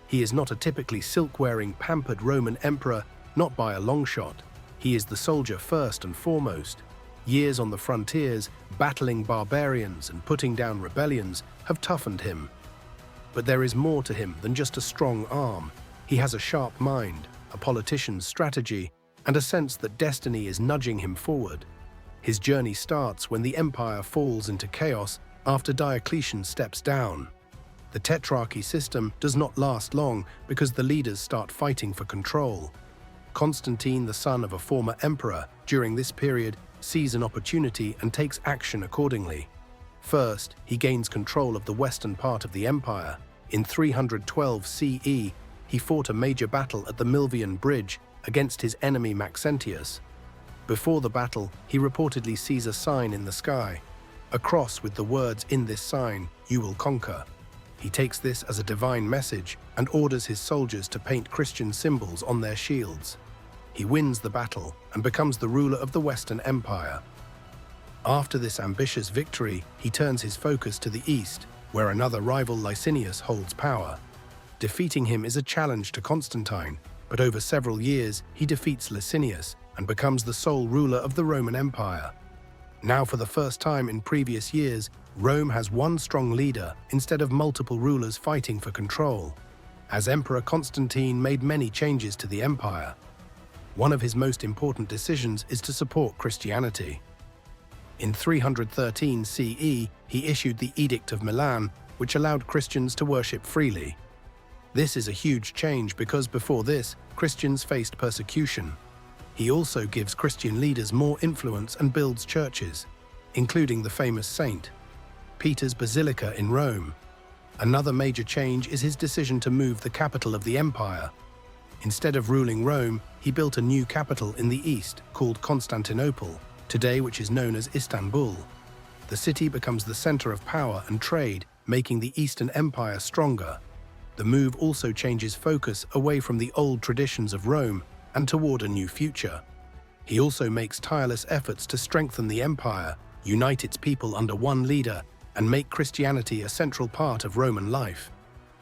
He is not a typically silk-wearing, pampered Roman emperor, not by a long shot. He is the soldier first and foremost. Years on the frontiers, battling barbarians and putting down rebellions, have toughened him. But there is more to him than just a strong arm. He has a sharp mind, a politician's strategy, and a sense that destiny is nudging him forward. His journey starts when the empire falls into chaos after Diocletian steps down. The tetrarchy system does not last long because the leaders start fighting for control. Constantine, the son of a former emperor, during this period sees an opportunity and takes action accordingly. First, he gains control of the western part of the empire. In 312 CE, he fought a major battle at the Milvian Bridge against his enemy Maxentius. Before the battle, he reportedly sees a sign in the sky, a cross with the words, "In this sign, you will conquer." He takes this as a divine message and orders his soldiers to paint Christian symbols on their shields. He wins the battle and becomes the ruler of the Western Empire. After this ambitious victory, he turns his focus to the east, where another rival, Licinius, holds power. Defeating him is a challenge to Constantine, but over several years, he defeats Licinius and becomes the sole ruler of the Roman Empire. Now, for the first time in previous years, Rome has one strong leader instead of multiple rulers fighting for control. As Emperor Constantine made many changes to the empire. One of his most important decisions is to support Christianity. In 313 CE, he issued the Edict of Milan, which allowed Christians to worship freely. This is a huge change because before this, Christians faced persecution. He also gives Christian leaders more influence and builds churches, including the famous St. Peter's Basilica in Rome. Another major change is his decision to move the capital of the empire. Instead of ruling Rome, he built a new capital in the east called Constantinople, today which is known as Istanbul. The city becomes the center of power and trade, making the Eastern Empire stronger. The move also changes focus away from the old traditions of Rome and toward a new future. He also makes tireless efforts to strengthen the empire, unite its people under one leader, and make Christianity a central part of Roman life.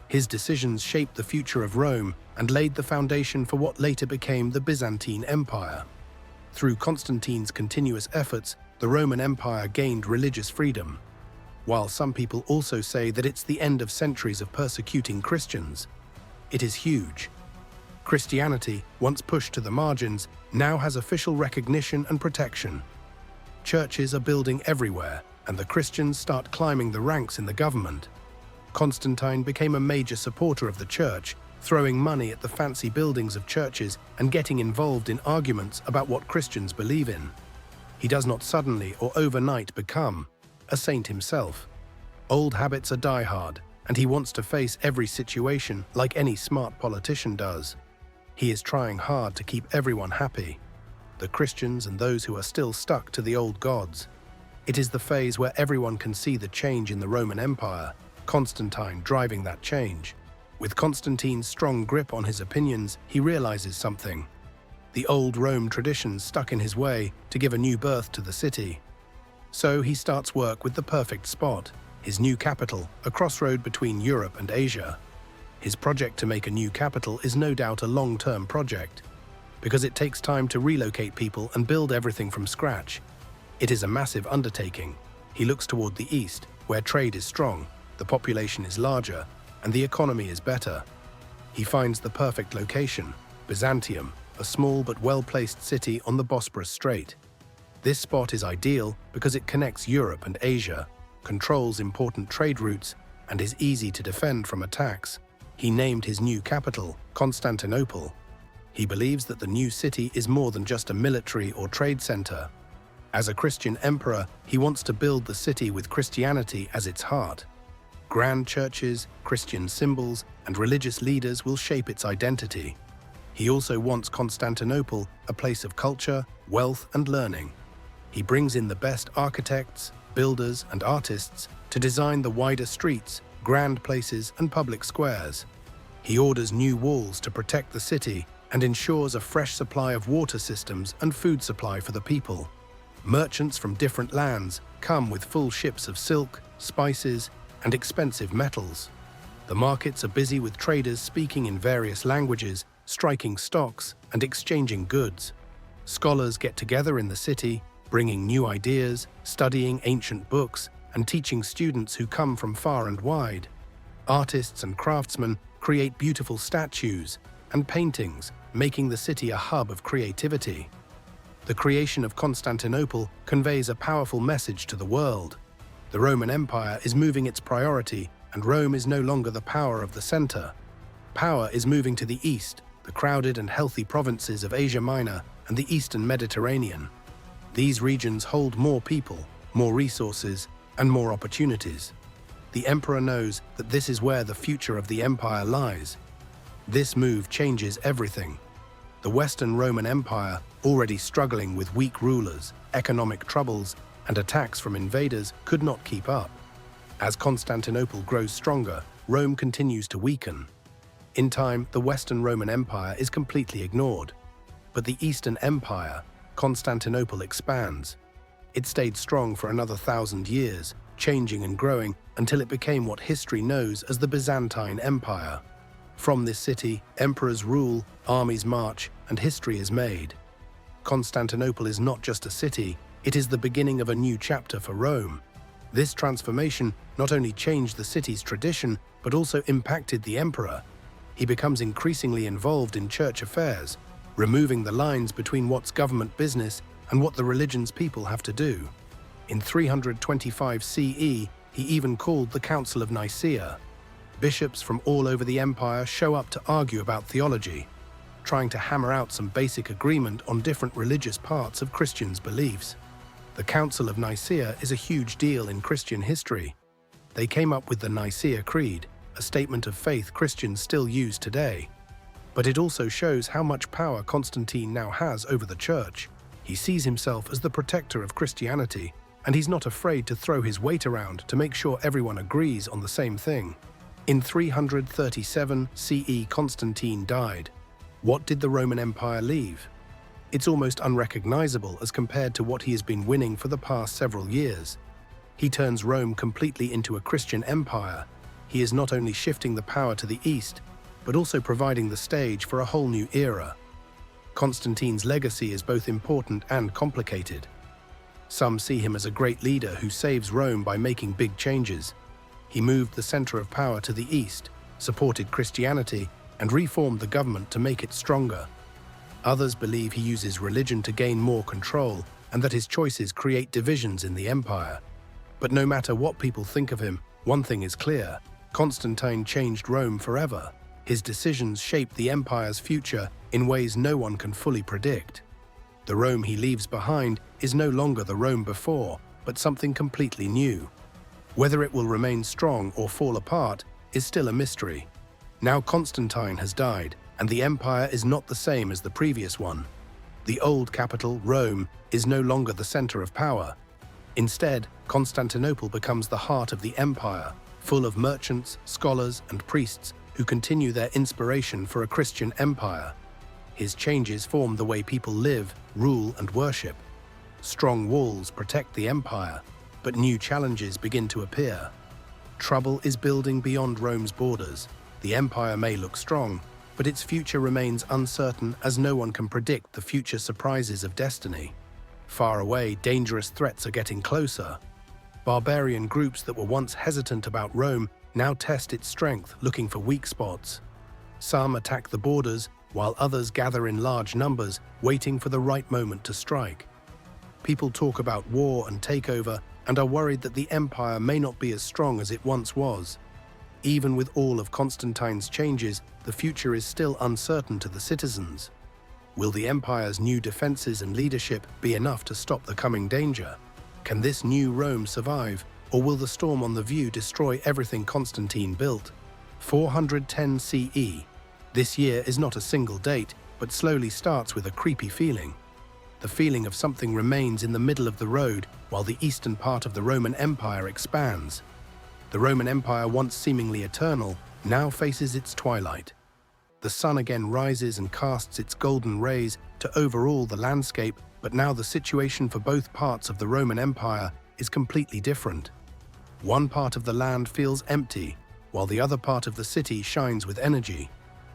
His decisions shaped the future of Rome and laid the foundation for what later became the Byzantine Empire. Through Constantine's continuous efforts, the Roman Empire gained religious freedom. While some people also say that it's the end of centuries of persecuting Christians, it is huge. Christianity, once pushed to the margins, now has official recognition and protection. Churches are building everywhere, and the Christians start climbing the ranks in the government. Constantine became a major supporter of the church, throwing money at the fancy buildings of churches and getting involved in arguments about what Christians believe in. He does not suddenly or overnight become a saint himself. Old habits are diehard, and he wants to face every situation like any smart politician does. He is trying hard to keep everyone happy, the Christians and those who are still stuck to the old gods. It is the phase where everyone can see the change in the Roman Empire, Constantine driving that change. With Constantine's strong grip on his opinions, he realizes something. The old Rome traditions stuck in his way to give a new birth to the city. So he starts work with the perfect spot, his new capital, a crossroad between Europe and Asia. His project to make a new capital is no doubt a long-term project, because it takes time to relocate people and build everything from scratch. It is a massive undertaking. He looks toward the east, where trade is strong, the population is larger, and the economy is better. He finds the perfect location, Byzantium, a small but well-placed city on the Bosporus Strait. This spot is ideal because it connects Europe and Asia, controls important trade routes, and is easy to defend from attacks. He named his new capital Constantinople. He believes that the new city is more than just a military or trade center. As a Christian emperor, he wants to build the city with Christianity as its heart. Grand churches, Christian symbols, and religious leaders will shape its identity. He also wants Constantinople a place of culture, wealth, and learning. He brings in the best architects, builders, and artists to design the wider streets, grand places, and public squares. He orders new walls to protect the city and ensures a fresh supply of water systems and food supply for the people. Merchants from different lands come with full ships of silk, spices, and expensive metals. The markets are busy with traders speaking in various languages, striking stocks, and exchanging goods. Scholars get together in the city, bringing new ideas, studying ancient books, and teaching students who come from far and wide. Artists and craftsmen create beautiful statues and paintings, making the city a hub of creativity. The creation of Constantinople conveys a powerful message to the world. The Roman Empire is moving its priority, and Rome is no longer the power of the center. Power is moving to the east, the crowded and healthy provinces of Asia Minor and the Eastern Mediterranean. These regions hold more people, more resources, and more opportunities. The emperor knows that this is where the future of the empire lies. This move changes everything. The Western Roman Empire, already struggling with weak rulers, economic troubles, and attacks from invaders, could not keep up. As Constantinople grows stronger, Rome continues to weaken. In time, the Western Roman Empire is completely ignored. But the Eastern Empire, Constantinople, expands. It stayed strong for another 1,000 years, changing and growing until it became what history knows as the Byzantine Empire. From this city, emperors rule, armies march, and history is made. Constantinople is not just a city, it is the beginning of a new chapter for Rome. This transformation not only changed the city's tradition, but also impacted the emperor. He becomes increasingly involved in church affairs, removing the lines between what's government business and what the religion's people have to do. In 325 CE, he even called the Council of Nicaea. Bishops from all over the empire show up to argue about theology, trying to hammer out some basic agreement on different religious parts of Christians' beliefs. The Council of Nicaea is a huge deal in Christian history. They came up with the Nicene Creed, a statement of faith Christians still use today. But it also shows how much power Constantine now has over the church. He sees himself as the protector of Christianity, and he's not afraid to throw his weight around to make sure everyone agrees on the same thing. In 337 CE, Constantine died. What did the Roman Empire leave? It's almost unrecognizable as compared to what he has been winning for the past several years. He turns Rome completely into a Christian empire. He is not only shifting the power to the east, but also providing the stage for a whole new era. Constantine's legacy is both important and complicated. Some see him as a great leader who saves Rome by making big changes. He moved the center of power to the east, supported Christianity, and reformed the government to make it stronger. Others believe he uses religion to gain more control and that his choices create divisions in the empire. But no matter what people think of him, one thing is clear: Constantine changed Rome forever. His decisions shaped the empire's future in ways no one can fully predict. The Rome he leaves behind is no longer the Rome before, but something completely new. Whether it will remain strong or fall apart is still a mystery. Now Constantine has died, and the empire is not the same as the previous one. The old capital, Rome, is no longer the center of power. Instead, Constantinople becomes the heart of the empire, full of merchants, scholars, and priests who continue their inspiration for a Christian empire. His changes form the way people live, rule, and worship. Strong walls protect the empire, but new challenges begin to appear. Trouble is building beyond Rome's borders. The empire may look strong, but its future remains uncertain as no one can predict the future surprises of destiny. Far away, dangerous threats are getting closer. Barbarian groups that were once hesitant about Rome now test its strength, looking for weak spots. Some attack the borders, while others gather in large numbers, waiting for the right moment to strike. People talk about war and takeover and are worried that the empire may not be as strong as it once was. Even with all of Constantine's changes, the future is still uncertain to the citizens. Will the empire's new defenses and leadership be enough to stop the coming danger? Can this new Rome survive, or will the storm on the view destroy everything Constantine built? 410 CE. This year is not a single date, but slowly starts with a creepy feeling. The feeling of something remains in the middle of the road while the eastern part of the Roman Empire expands. The Roman Empire, once seemingly eternal, now faces its twilight. The sun again rises and casts its golden rays to overall the landscape, but now the situation for both parts of the Roman Empire is completely different. One part of the land feels empty, while the other part of the city shines with energy.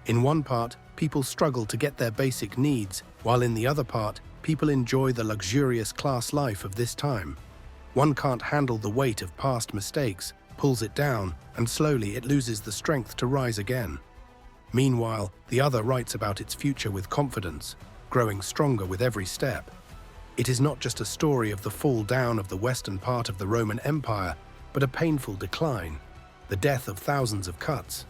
In one part, people struggle to get their basic needs, while in the other part, people enjoy the luxurious class life of this time. One can't handle the weight of past mistakes, pulls it down, and slowly it loses the strength to rise again. Meanwhile, the other writes about its future with confidence, growing stronger with every step. It is not just a story of the fall down of the western part of the Roman Empire, but a painful decline, the death of thousands of cuts.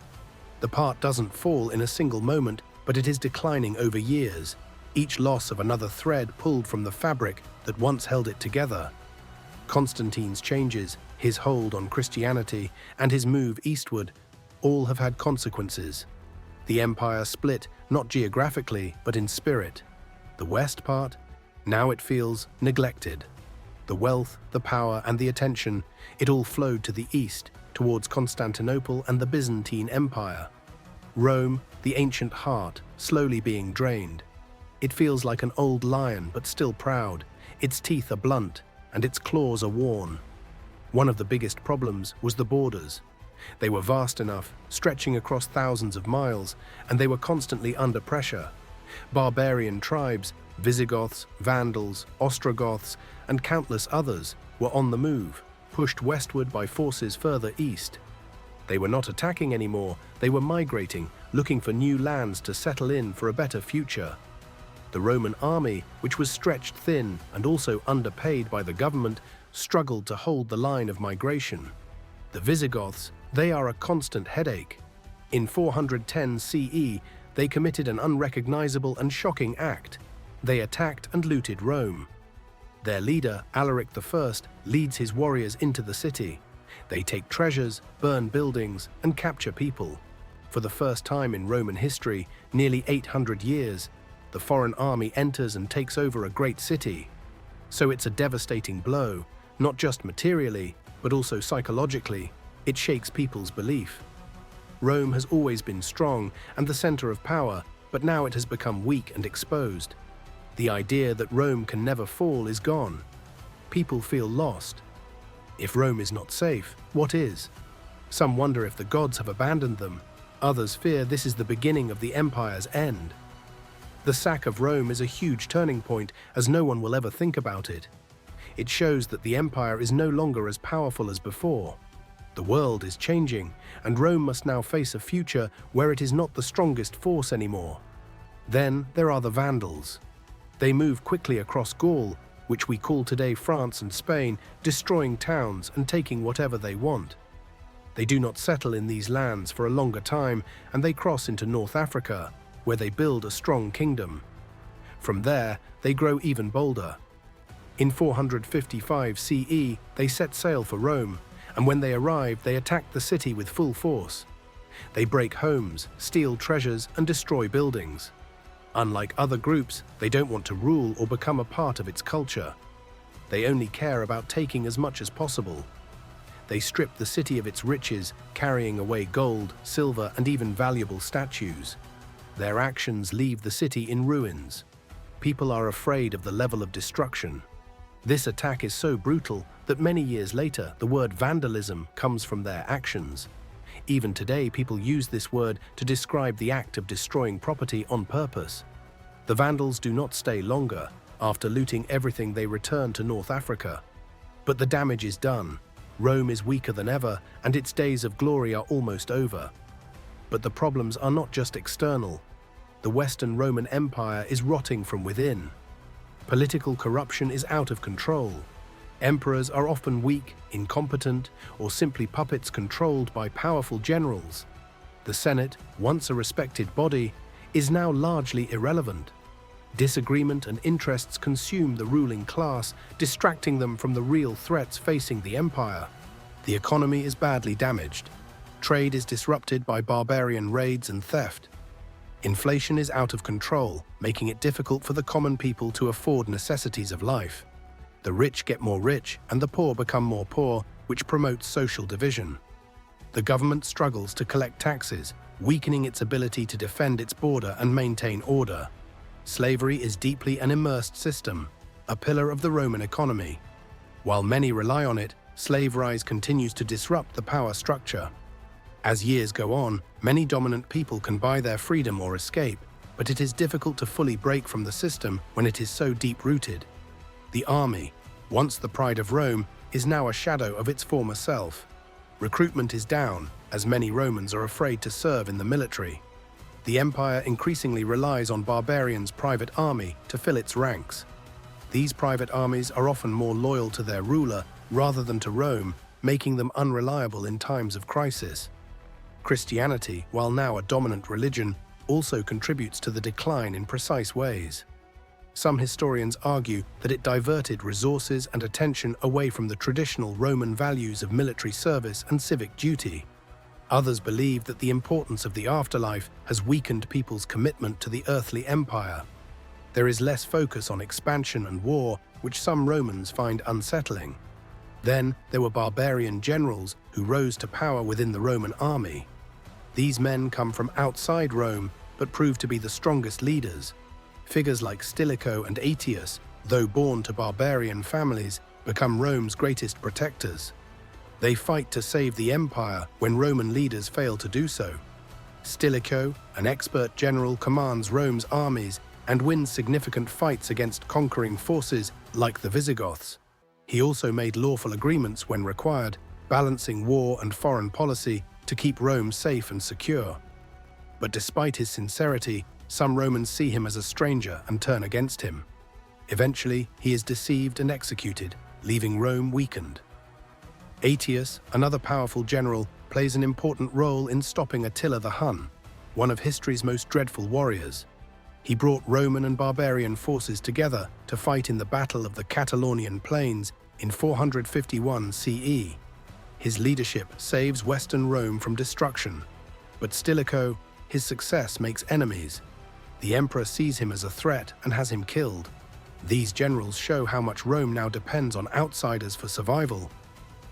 The part doesn't fall in a single moment, but it is declining over years, each loss of another thread pulled from the fabric that once held it together. Constantine's changes, his hold on Christianity, and his move eastward all have had consequences. The empire split, not geographically, but in spirit. The west part, now it feels neglected. The wealth, the power, and the attention, it all flowed to the east, towards Constantinople and the Byzantine Empire. Rome, the ancient heart, slowly being drained. It feels like an old lion, but still proud. Its teeth are blunt, and its claws are worn. One of the biggest problems was the borders. They were vast enough, stretching across thousands of miles, and they were constantly under pressure. Barbarian tribes, Visigoths, Vandals, Ostrogoths, and countless others were on the move, pushed westward by forces further east. They were not attacking anymore, they were migrating, looking for new lands to settle in for a better future. The Roman army, which was stretched thin and also underpaid by the government, struggled to hold the line of migration. The Visigoths, they are a constant headache. In 410 CE, they committed an unrecognizable and shocking act. They attacked and looted Rome. Their leader, Alaric I, leads his warriors into the city. They take treasures, burn buildings, and capture people. For the first time in Roman history, nearly 800 years, the foreign army enters and takes over a great city. So it's a devastating blow, not just materially, but also psychologically. It shakes people's belief. Rome has always been strong and the center of power, but now it has become weak and exposed. The idea that Rome can never fall is gone. People feel lost. If Rome is not safe, what is? Some wonder if the gods have abandoned them. Others fear this is the beginning of the empire's end. The sack of Rome is a huge turning point, as no one will ever think about it. It shows that the empire is no longer as powerful as before. The world is changing, and Rome must now face a future where it is not the strongest force anymore. Then there are the Vandals. They move quickly across Gaul, which we call today France and Spain, destroying towns and taking whatever they want. They do not settle in these lands for a longer time, and they cross into North Africa, where they build a strong kingdom. From there, they grow even bolder. In 455 CE, they set sail for Rome, and when they arrive, they attack the city with full force. They break homes, steal treasures, and destroy buildings. Unlike other groups, they don't want to rule or become a part of its culture. They only care about taking as much as possible. They strip the city of its riches, carrying away gold, silver, and even valuable statues. Their actions leave the city in ruins. People are afraid of the level of destruction. This attack is so brutal that many years later, the word vandalism comes from their actions. Even today, people use this word to describe the act of destroying property on purpose. The Vandals do not stay longer. After looting everything, they return to North Africa. But the damage is done. Rome is weaker than ever, and its days of glory are almost over. But the problems are not just external. The Western Roman Empire is rotting from within. Political corruption is out of control. Emperors are often weak, incompetent, or simply puppets controlled by powerful generals. The Senate, once a respected body, is now largely irrelevant. Disagreement and interests consume the ruling class, distracting them from the real threats facing the empire. The economy is badly damaged. Trade is disrupted by barbarian raids and theft. Inflation is out of control, making it difficult for the common people to afford necessities of life. The rich get more rich and the poor become more poor, which promotes social division. The government struggles to collect taxes, weakening its ability to defend its border and maintain order. Slavery is deeply an immersed system, a pillar of the Roman economy. While many rely on it, slave rise continues to disrupt the power structure. As years go on, many dominant people can buy their freedom or escape, but it is difficult to fully break from the system when it is so deep-rooted. The army, once the pride of Rome, is now a shadow of its former self. Recruitment is down, as many Romans are afraid to serve in the military. The empire increasingly relies on barbarians' private army to fill its ranks. These private armies are often more loyal to their ruler rather than to Rome, making them unreliable in times of crisis. Christianity, while now a dominant religion, also contributes to the decline in precise ways. Some historians argue that it diverted resources and attention away from the traditional Roman values of military service and civic duty. Others believe that the importance of the afterlife has weakened people's commitment to the earthly empire. There is less focus on expansion and war, which some Romans find unsettling. Then there were barbarian generals who rose to power within the Roman army. These men come from outside Rome, but prove to be the strongest leaders. Figures like Stilicho and Aetius, though born to barbarian families, become Rome's greatest protectors. They fight to save the empire when Roman leaders fail to do so. Stilicho, an expert general, commands Rome's armies and wins significant fights against conquering forces like the Visigoths. He also made lawful agreements when required, balancing war and foreign policy to keep Rome safe and secure. But despite his sincerity, some Romans see him as a stranger and turn against him. Eventually, he is deceived and executed, leaving Rome weakened. Aetius, another powerful general, plays an important role in stopping Attila the Hun, one of history's most dreadful warriors. He brought Roman and barbarian forces together to fight in the Battle of the Catalaunian Plains in 451 CE. His leadership saves Western Rome from destruction. But Stilicho, his success makes enemies. The emperor sees him as a threat and has him killed. These generals show how much Rome now depends on outsiders for survival.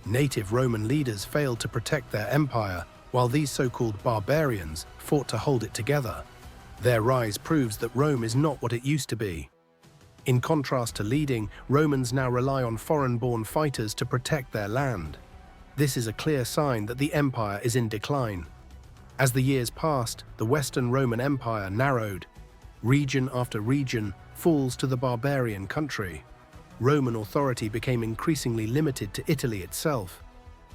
Native Roman leaders failed to protect their empire, while these so-called barbarians fought to hold it together. Their rise proves that Rome is not what it used to be. In contrast to leading, Romans now rely on foreign-born fighters to protect their land. This is a clear sign that the empire is in decline. As the years passed, the Western Roman Empire narrowed. Region after region falls to the barbarian country. Roman authority became increasingly limited to Italy itself.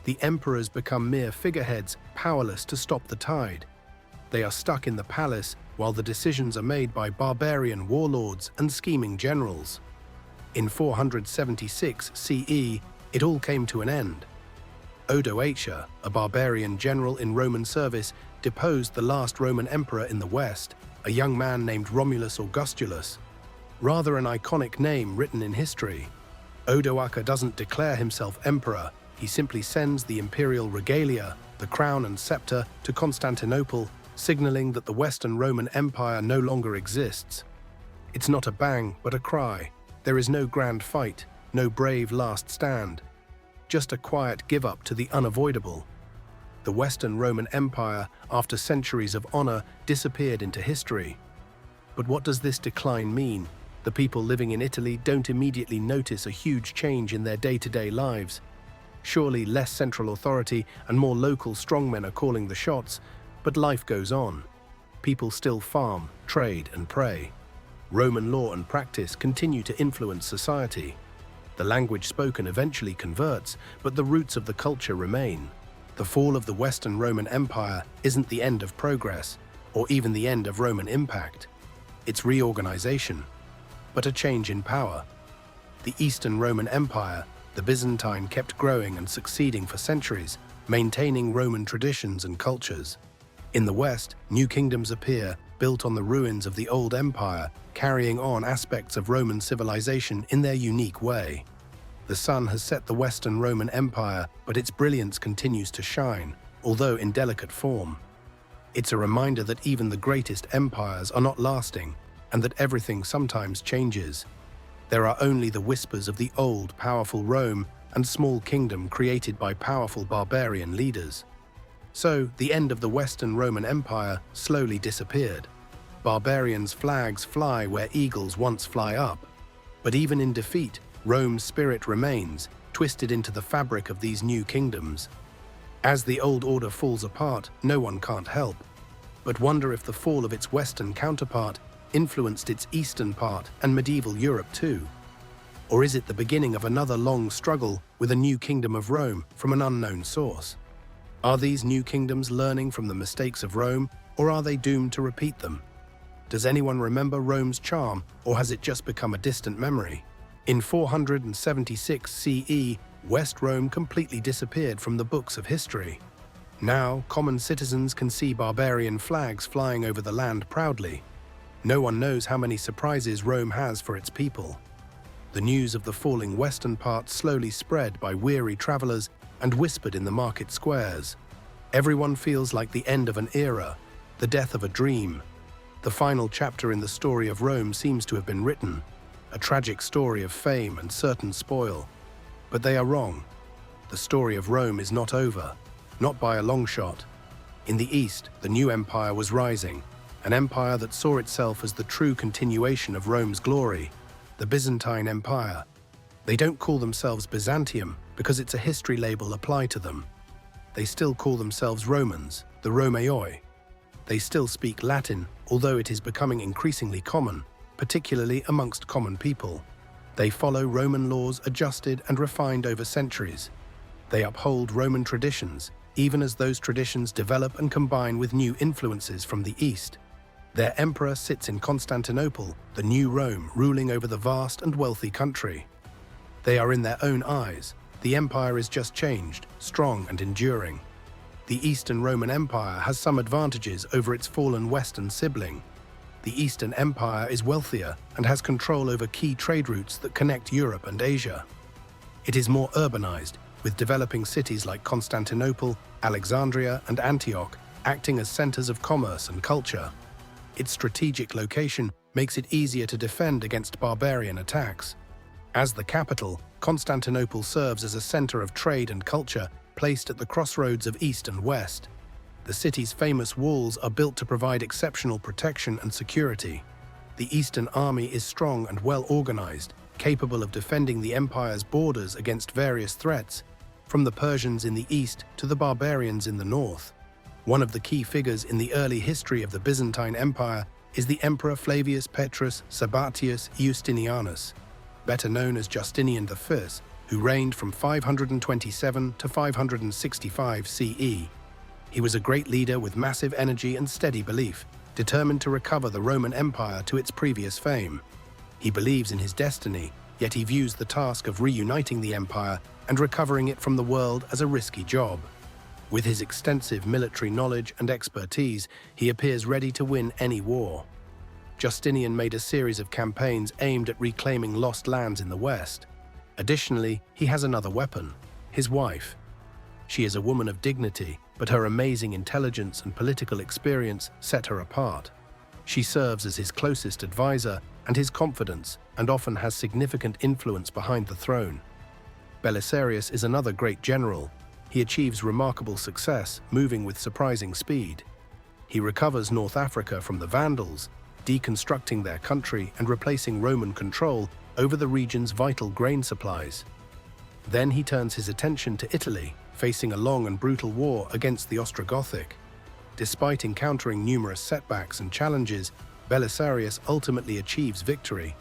The emperors become mere figureheads, powerless to stop the tide. They are stuck in the palace while the decisions are made by barbarian warlords and scheming generals. In 476 CE, it all came to an end. Odoacer, a barbarian general in Roman service, deposed the last Roman emperor in the West, a young man named Romulus Augustulus. Rather an iconic name written in history. Odoacer doesn't declare himself emperor, he simply sends the imperial regalia, the crown and scepter, to Constantinople, signaling that the Western Roman Empire no longer exists. It's not a bang, but a cry. There is no grand fight, no brave last stand. Just a quiet give-up to the unavoidable. The Western Roman Empire, after centuries of honor, disappeared into history. But what does this decline mean? The people living in Italy don't immediately notice a huge change in their day-to-day lives. Surely less central authority and more local strongmen are calling the shots, but life goes on. People still farm, trade, and pray. Roman law and practice continue to influence society. The language spoken eventually converts, but the roots of the culture remain. The fall of the Western Roman Empire isn't the end of progress, or even the end of Roman impact. It's reorganization, but a change in power. The Eastern Roman Empire, the Byzantine, kept growing and succeeding for centuries, maintaining Roman traditions and cultures. In the West, new kingdoms appear, built on the ruins of the old empire, carrying on aspects of Roman civilization in their unique way. The sun has set the Western Roman Empire, but its brilliance continues to shine, although in delicate form. It's a reminder that even the greatest empires are not lasting, and that everything sometimes changes. There are only the whispers of the old, powerful Rome and small kingdom created by powerful barbarian leaders. So, the end of the Western Roman Empire slowly disappeared. Barbarians' flags fly where eagles once fly up. But even in defeat, Rome's spirit remains, twisted into the fabric of these new kingdoms. As the old order falls apart, no one can't help but wonder if the fall of its Western counterpart influenced its eastern part and medieval Europe too. Or is it the beginning of another long struggle with a new kingdom of Rome from an unknown source? Are these new kingdoms learning from the mistakes of Rome, or are they doomed to repeat them? Does anyone remember Rome's charm, or has it just become a distant memory? In 476 CE, West Rome completely disappeared from the books of history. Now, common citizens can see barbarian flags flying over the land proudly. No one knows how many surprises Rome has for its people. The news of the falling western part slowly spread by weary travelers and whispered in the market squares. Everyone feels like the end of an era, the death of a dream. The final chapter in the story of Rome seems to have been written, a tragic story of fame and certain spoil. But they are wrong. The story of Rome is not over, not by a long shot. In the East, the new empire was rising, an empire that saw itself as the true continuation of Rome's glory, the Byzantine Empire. They don't call themselves Byzantium because it's a history label applied to them. They still call themselves Romans, the Romaioi. They still speak Latin, although it is becoming increasingly common, particularly amongst common people. They follow Roman laws adjusted and refined over centuries. They uphold Roman traditions, even as those traditions develop and combine with new influences from the East. Their emperor sits in Constantinople, the new Rome, ruling over the vast and wealthy country. They are in their own eyes. The empire is just changed, strong and enduring. The Eastern Roman Empire has some advantages over its fallen Western sibling. The Eastern Empire is wealthier and has control over key trade routes that connect Europe and Asia. It is more urbanized, with developing cities like Constantinople, Alexandria, and Antioch acting as centers of commerce and culture. Its strategic location makes it easier to defend against barbarian attacks. As the capital, Constantinople serves as a center of trade and culture placed at the crossroads of East and West. The city's famous walls are built to provide exceptional protection and security. The Eastern Army is strong and well organized, capable of defending the empire's borders against various threats, from the Persians in the east to the barbarians in the north. One of the key figures in the early history of the Byzantine Empire is the Emperor Flavius Petrus Sabatius Justinianus, better known as Justinian I, who reigned from 527 to 565 CE. He was a great leader with massive energy and steady belief, determined to recover the Roman Empire to its previous fame. He believes in his destiny, yet he views the task of reuniting the empire and recovering it from the world as a risky job. With his extensive military knowledge and expertise, he appears ready to win any war. Justinian made a series of campaigns aimed at reclaiming lost lands in the West. Additionally, he has another weapon: his wife. She is a woman of dignity, but her amazing intelligence and political experience set her apart. She serves as his closest advisor and his confidant, and often has significant influence behind the throne. Belisarius is another great general. He achieves remarkable success, moving with surprising speed. He recovers North Africa from the Vandals, deconstructing their country and replacing Roman control over the region's vital grain supplies. Then he turns his attention to Italy, facing a long and brutal war against the Ostrogothic. Despite encountering numerous setbacks and challenges, Belisarius ultimately achieves victory,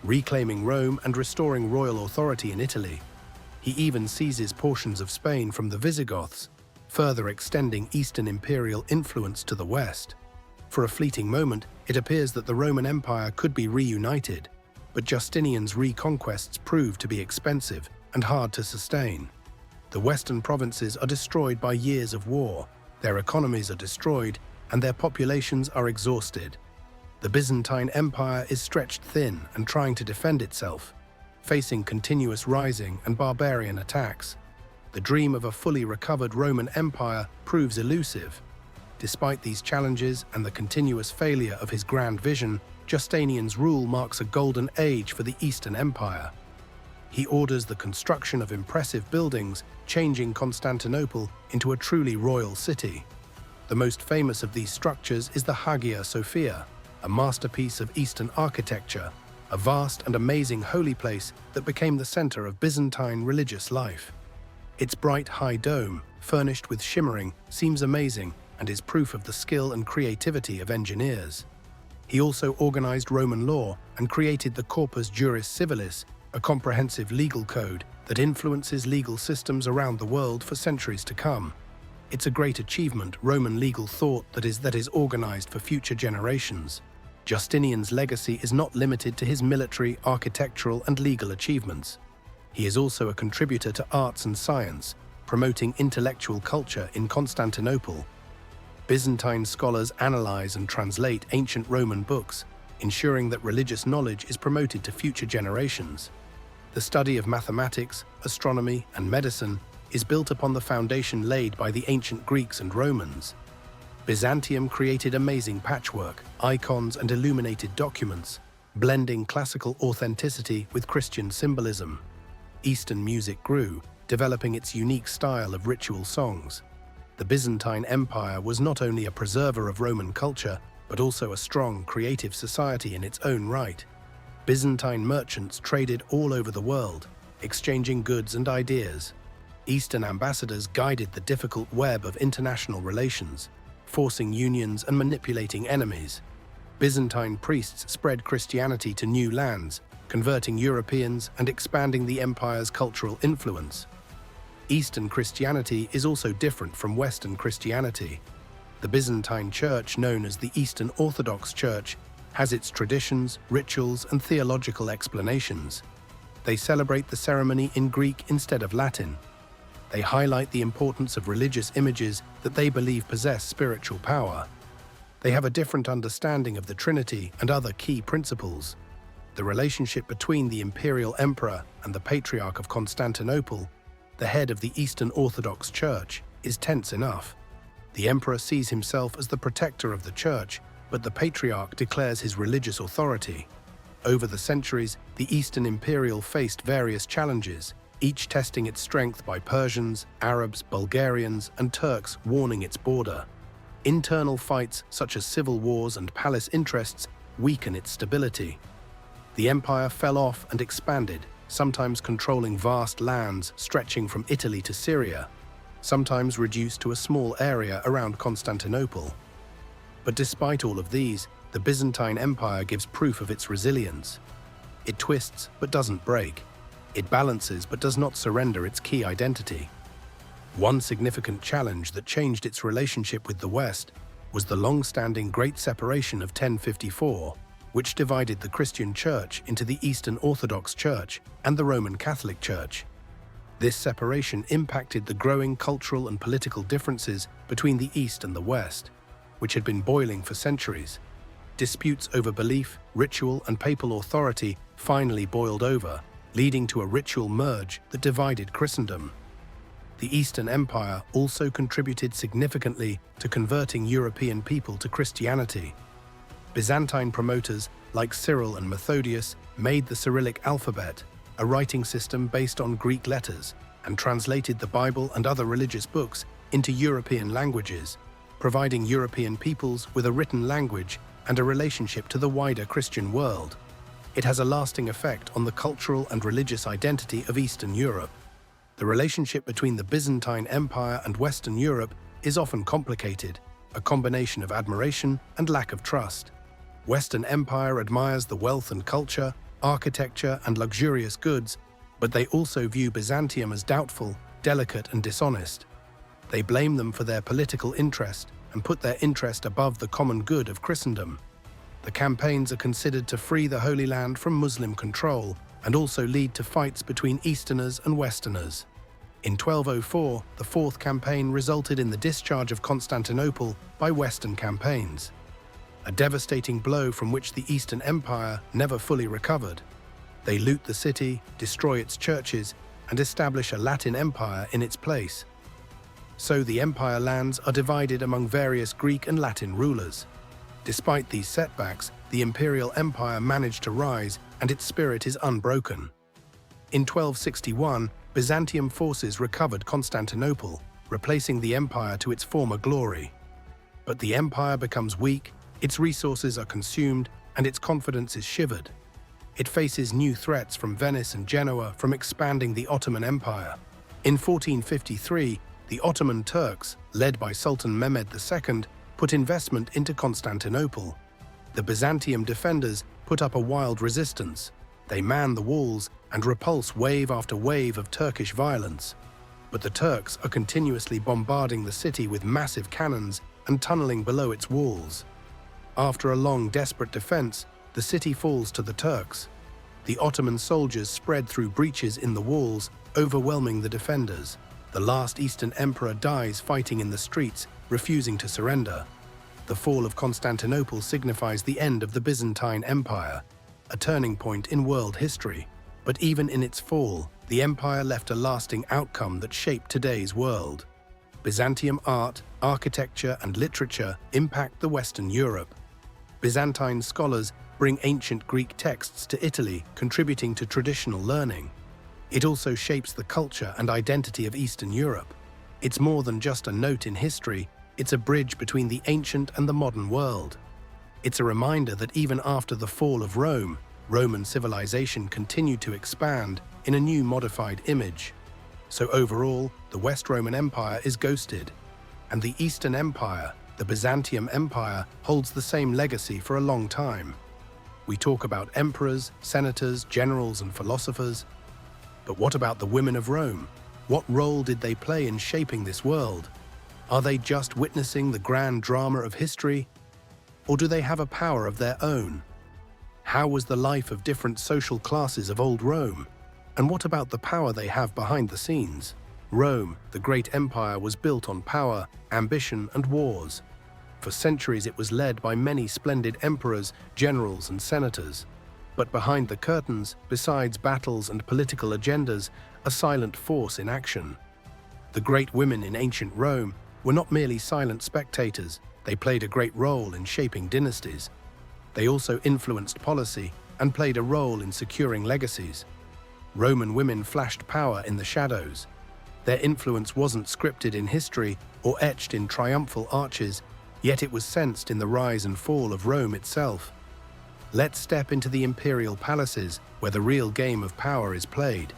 reclaiming Rome and restoring royal authority in Italy. He even seizes portions of Spain from the Visigoths, further extending Eastern imperial influence to the west. For a fleeting moment, it appears that the Roman Empire could be reunited, but Justinian's reconquests prove to be expensive and hard to sustain. The western provinces are destroyed by years of war, their economies are destroyed, and their populations are exhausted. The Byzantine Empire is stretched thin and trying to defend itself, facing continuous rising and barbarian attacks. The dream of a fully recovered Roman Empire proves elusive. Despite these challenges and the continuous failure of his grand vision, Justinian's rule marks a golden age for the Eastern Empire. He orders the construction of impressive buildings, changing Constantinople into a truly royal city. The most famous of these structures is the Hagia Sophia, a masterpiece of Eastern architecture, a vast and amazing holy place that became the center of Byzantine religious life. Its bright high dome, furnished with shimmering, seems amazing and is proof of the skill and creativity of engineers. He also organized Roman law and created the Corpus Juris Civilis, a comprehensive legal code that influences legal systems around the world for centuries to come. It's a great achievement, Roman legal thought that is organized for future generations. Justinian's legacy is not limited to his military, architectural, and legal achievements. He is also a contributor to arts and science, promoting intellectual culture in Constantinople. Byzantine scholars analyze and translate ancient Roman books, ensuring that religious knowledge is promoted to future generations. The study of mathematics, astronomy, and medicine is built upon the foundation laid by the ancient Greeks and Romans. Byzantium created amazing patchwork, icons, and illuminated documents, blending classical authenticity with Christian symbolism. Eastern music grew, developing its unique style of ritual songs. The Byzantine Empire was not only a preserver of Roman culture, but also a strong, creative society in its own right. Byzantine merchants traded all over the world, exchanging goods and ideas. Eastern ambassadors guided the difficult web of international relations, forcing unions and manipulating enemies. Byzantine priests spread Christianity to new lands, converting Europeans and expanding the empire's cultural influence. Eastern Christianity is also different from Western Christianity. The Byzantine Church, known as the Eastern Orthodox Church, has its traditions, rituals, and theological explanations. They celebrate the ceremony in Greek instead of Latin. They highlight the importance of religious images that they believe possess spiritual power. They have a different understanding of the Trinity and other key principles. The relationship between the imperial emperor and the Patriarch of Constantinople the head of the Eastern Orthodox Church, is tense enough. The emperor sees himself as the protector of the church, but the patriarch declares his religious authority. Over the centuries, the Eastern Imperial faced various challenges, each testing its strength by Persians, Arabs, Bulgarians, and Turks warning its border. Internal fights such as civil wars and palace interests weaken its stability. The empire fell off and expanded, sometimes controlling vast lands stretching from Italy to Syria, sometimes reduced to a small area around Constantinople. But despite all of these, the Byzantine Empire gives proof of its resilience. It twists but doesn't break. It balances but does not surrender its key identity. One significant challenge that changed its relationship with the West was the long-standing Great Separation of 1054, which divided the Christian Church into the Eastern Orthodox Church and the Roman Catholic Church. This separation impacted the growing cultural and political differences between the East and the West, which had been boiling for centuries. Disputes over belief, ritual, and papal authority finally boiled over, leading to a ritual merge that divided Christendom. The Eastern Empire also contributed significantly to converting European people to Christianity. Byzantine promoters like Cyril and Methodius made the Cyrillic alphabet, a writing system based on Greek letters, and translated the Bible and other religious books into European languages, providing European peoples with a written language and a relationship to the wider Christian world. It has a lasting effect on the cultural and religious identity of Eastern Europe. The relationship between the Byzantine Empire and Western Europe is often complicated, a combination of admiration and lack of trust. Western Empire admires the wealth and culture, architecture, and luxurious goods, but they also view Byzantium as doubtful, delicate, and dishonest. They blame them for their political interest and put their interest above the common good of Christendom. The campaigns are considered to free the Holy Land from Muslim control and also lead to fights between Easterners and Westerners. In 1204, the Fourth Campaign resulted in the discharge of Constantinople by Western campaigns, a devastating blow from which the Eastern Empire never fully recovered. They loot the city, destroy its churches, and establish a Latin empire in its place. So the empire lands are divided among various Greek and Latin rulers. Despite these setbacks, the imperial empire managed to rise, and its spirit is unbroken. In 1261, Byzantium forces recovered Constantinople, replacing the empire to its former glory. But the empire becomes weak, its resources are consumed, and its confidence is shivered. It faces new threats from Venice and Genoa from expanding the Ottoman Empire. In 1453, the Ottoman Turks, led by Sultan Mehmed II, put investment into Constantinople. The Byzantium defenders put up a wild resistance. They man the walls and repulse wave after wave of Turkish violence. But the Turks are continuously bombarding the city with massive cannons and tunneling below its walls. After a long, desperate defense, the city falls to the Turks. The Ottoman soldiers spread through breaches in the walls, overwhelming the defenders. The last Eastern emperor dies fighting in the streets, refusing to surrender. The fall of Constantinople signifies the end of the Byzantine Empire, a turning point in world history. But even in its fall, the empire left a lasting outcome that shaped today's world. Byzantium art, architecture, and literature impact the Western Europe. Byzantine scholars bring ancient Greek texts to Italy, contributing to traditional learning. It also shapes the culture and identity of Eastern Europe. It's more than just a note in history, it's a bridge between the ancient and the modern world. It's a reminder that even after the fall of Rome, Roman civilization continued to expand in a new modified image. So overall, the West Roman Empire is ghosted, and the Eastern Empire, the Byzantium Empire, holds the same legacy for a long time. We talk about emperors, senators, generals, and philosophers. But what about the women of Rome? What role did they play in shaping this world? Are they just witnessing the grand drama of history? Or do they have a power of their own? How was the life of different social classes of old Rome? And what about the power they have behind the scenes? Rome, the great empire, was built on power, ambition, and wars. For centuries it was led by many splendid emperors, generals, and senators. But behind the curtains, besides battles and political agendas, a silent force in action. The great women in ancient Rome were not merely silent spectators, they played a great role in shaping dynasties. They also influenced policy and played a role in securing legacies. Roman women flashed power in the shadows. Their influence wasn't scripted in history or etched in triumphal arches, yet it was sensed in the rise and fall of Rome itself. Let's step into the imperial palaces where the real game of power is played.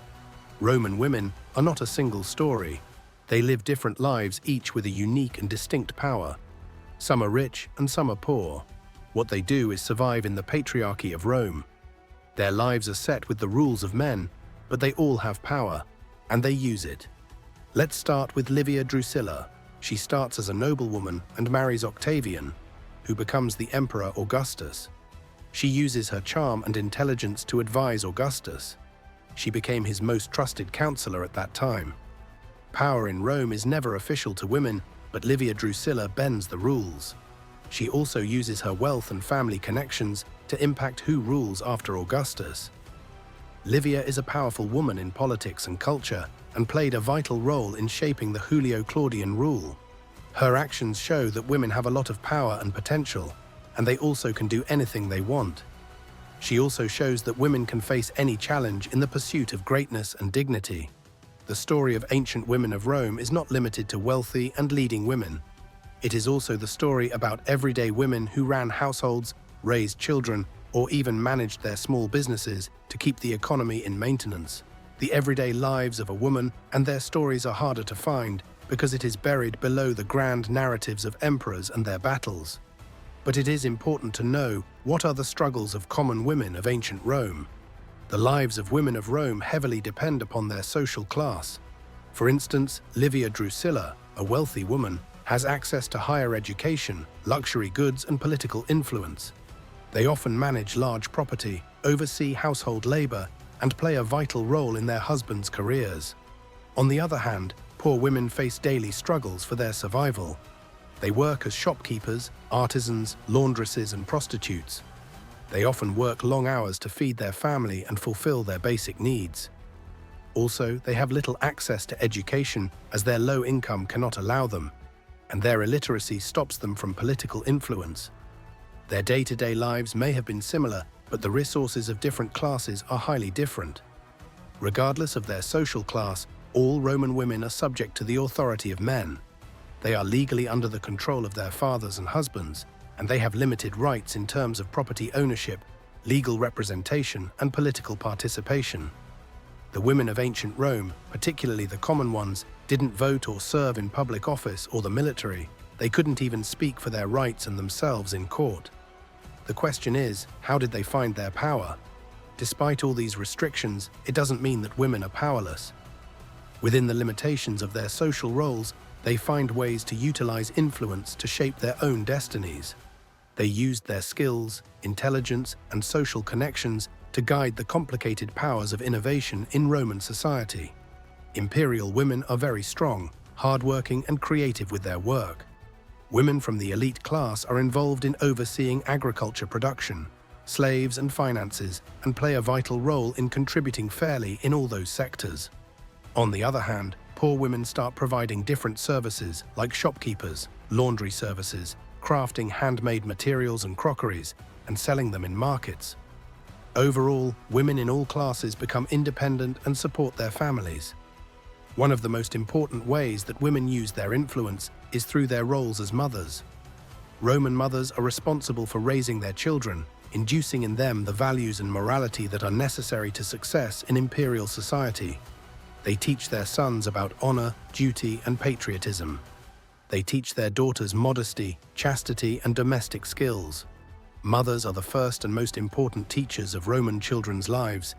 Roman women are not a single story. They live different lives, each with a unique and distinct power. Some are rich and some are poor. What they do is survive in the patriarchy of Rome. Their lives are set with the rules of men, but they all have power, and they use it. Let's start with Livia Drusilla. She starts as a noblewoman and marries Octavian, who becomes the Emperor Augustus. She uses her charm and intelligence to advise Augustus. She became his most trusted counselor at that time. Power in Rome is never official to women, but Livia Drusilla bends the rules. She also uses her wealth and family connections to impact who rules after Augustus. Livia is a powerful woman in politics and culture and played a vital role in shaping the Julio-Claudian rule. Her actions show that women have a lot of power and potential, and they also can do anything they want. She also shows that women can face any challenge in the pursuit of greatness and dignity. The story of ancient women of Rome is not limited to wealthy and leading women. It is also the story about everyday women who ran households, raised children, or even managed their small businesses to keep the economy in maintenance. The everyday lives of a woman and their stories are harder to find because it is buried below the grand narratives of emperors and their battles. But it is important to know what are the struggles of common women of ancient Rome. The lives of women of Rome heavily depend upon their social class. For instance, Livia Drusilla, a wealthy woman, has access to higher education, luxury goods, and political influence. They often manage large property, oversee household labor, and play a vital role in their husbands' careers. On the other hand, poor women face daily struggles for their survival. They work as shopkeepers, artisans, laundresses, and prostitutes. They often work long hours to feed their family and fulfill their basic needs. Also, they have little access to education as their low income cannot allow them, and their illiteracy stops them from political influence. Their day-to-day lives may have been similar, but the resources of different classes are highly different. Regardless of their social class, all Roman women are subject to the authority of men. They are legally under the control of their fathers and husbands, and they have limited rights in terms of property ownership, legal representation, and political participation. The women of ancient Rome, particularly the common ones, didn't vote or serve in public office or the military. They couldn't even speak for their rights and themselves in court. The question is, how did they find their power? Despite all these restrictions, it doesn't mean that women are powerless. Within the limitations of their social roles, they find ways to utilize influence to shape their own destinies. They used their skills, intelligence, and social connections to guide the complicated powers of innovation in Roman society. Imperial women are very strong, hardworking, and creative with their work. Women from the elite class are involved in overseeing agriculture production, slaves, and finances, and play a vital role in contributing fairly in all those sectors. On the other hand, poor women start providing different services like shopkeepers, laundry services, crafting handmade materials and crockeries, and selling them in markets. Overall, women in all classes become independent and support their families. One of the most important ways that women use their influence is through their roles as mothers. Roman mothers are responsible for raising their children, inducing in them the values and morality that are necessary to success in imperial society. They teach their sons about honor, duty, and patriotism. They teach their daughters modesty, chastity, and domestic skills. Mothers are the first and most important teachers of Roman children's lives,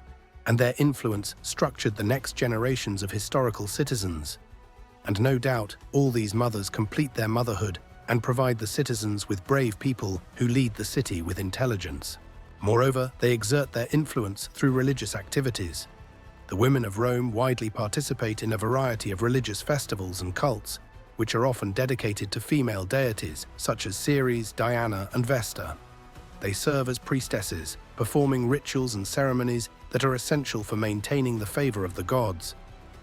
and their influence structured the next generations of historical citizens. And no doubt, all these mothers complete their motherhood and provide the citizens with brave people who lead the city with intelligence. Moreover, they exert their influence through religious activities. The women of Rome widely participate in a variety of religious festivals and cults, which are often dedicated to female deities such as Ceres, Diana, and Vesta. They serve as priestesses, performing rituals and ceremonies that are essential for maintaining the favor of the gods.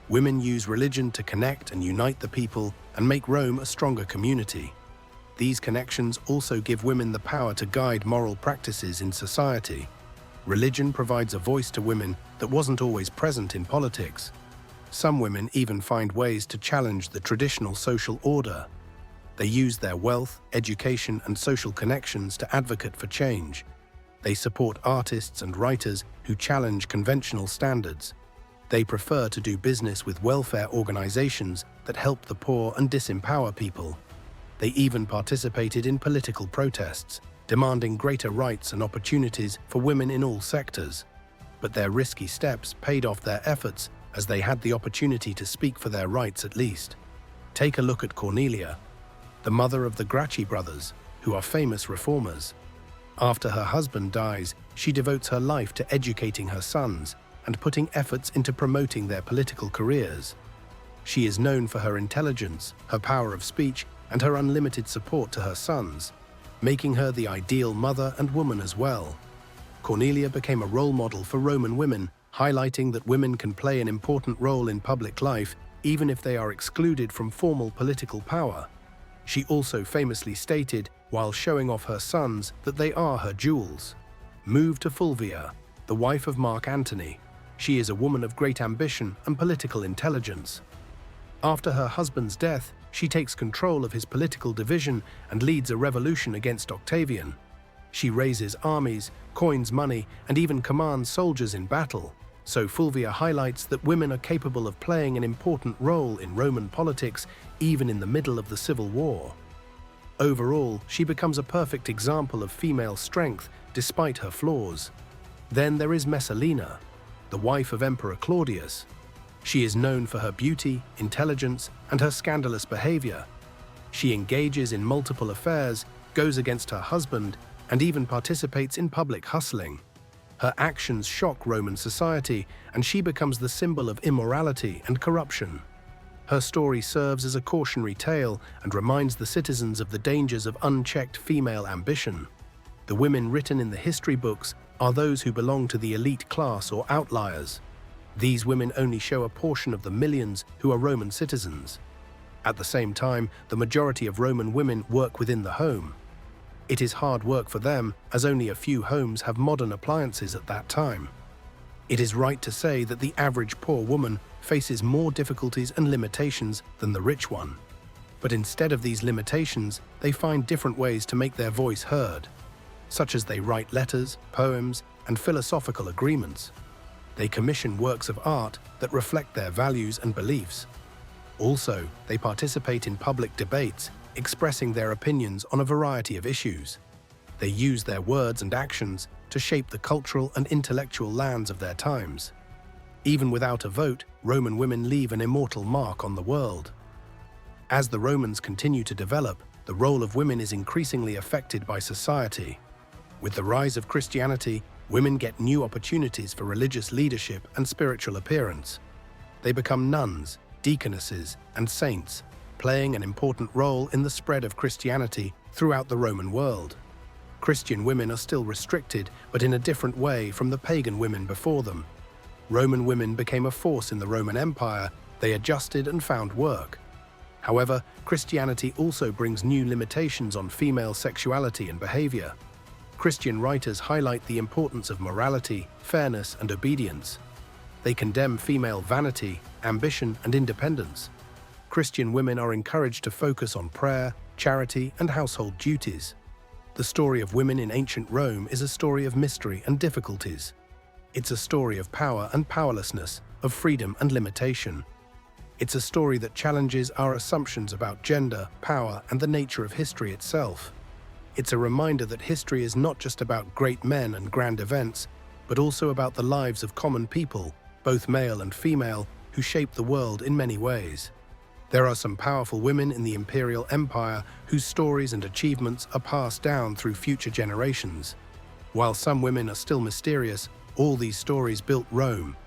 Women use religion to connect and unite the people and make Rome a stronger community. These connections also give women the power to guide moral practices in society. Religion provides a voice to women that wasn't always present in politics. Some women even find ways to challenge the traditional social order. They use their wealth, education, and social connections to advocate for change. They support artists and writers who challenge conventional standards. They prefer to do business with welfare organizations that help the poor and disempower people. They even participated in political protests, demanding greater rights and opportunities for women in all sectors. But their risky steps paid off their efforts as they had the opportunity to speak for their rights at least. Take a look at Cornelia, the mother of the Gracchi brothers, who are famous reformers. After her husband dies, she devotes her life to educating her sons and putting efforts into promoting their political careers. She is known for her intelligence, her power of speech, and her unlimited support to her sons, making her the ideal mother and woman as well. Cornelia became a role model for Roman women, highlighting that women can play an important role in public life even if they are excluded from formal political power. She also famously stated, while showing off her sons, that they are her jewels. Move to Fulvia, the wife of Mark Antony. She is a woman of great ambition and political intelligence. After her husband's death, she takes control of his political division and leads a revolution against Octavian. She raises armies, coins money, and even commands soldiers in battle. So Fulvia highlights that women are capable of playing an important role in Roman politics, even in the middle of the civil war. Overall, she becomes a perfect example of female strength despite her flaws. Then there is Messalina, the wife of Emperor Claudius. She is known for her beauty, intelligence, and her scandalous behavior. She engages in multiple affairs, goes against her husband, and even participates in public hustling. Her actions shock Roman society, and she becomes the symbol of immorality and corruption. Her story serves as a cautionary tale and reminds the citizens of the dangers of unchecked female ambition. The women written in the history books are those who belong to the elite class or outliers. These women only show a portion of the millions who are Roman citizens. At the same time, the majority of Roman women work within the home. It is hard work for them, as only a few homes have modern appliances at that time. It is right to say that the average poor woman faces more difficulties and limitations than the rich one. But instead of these limitations, they find different ways to make their voice heard, such as they write letters, poems, and philosophical agreements. They commission works of art that reflect their values and beliefs. Also, they participate in public debates, expressing their opinions on a variety of issues. They use their words and actions to shape the cultural and intellectual lands of their times. Even without a vote, Roman women leave an immortal mark on the world. As the Romans continue to develop, the role of women is increasingly affected by society. With the rise of Christianity, women get new opportunities for religious leadership and spiritual appearance. They become nuns, deaconesses, and saints, playing an important role in the spread of Christianity throughout the Roman world. Christian women are still restricted, but in a different way from the pagan women before them. Roman women became a force in the Roman Empire. They adjusted and found work. However, Christianity also brings new limitations on female sexuality and behavior. Christian writers highlight the importance of morality, fairness, and obedience. They condemn female vanity, ambition, and independence. Christian women are encouraged to focus on prayer, charity, and household duties. The story of women in ancient Rome is a story of mystery and difficulties. It's a story of power and powerlessness, of freedom and limitation. It's a story that challenges our assumptions about gender, power, and the nature of history itself. It's a reminder that history is not just about great men and grand events, but also about the lives of common people, both male and female, who shape the world in many ways. There are some powerful women in the imperial empire whose stories and achievements are passed down through future generations. While some women are still mysterious, all these stories built Rome.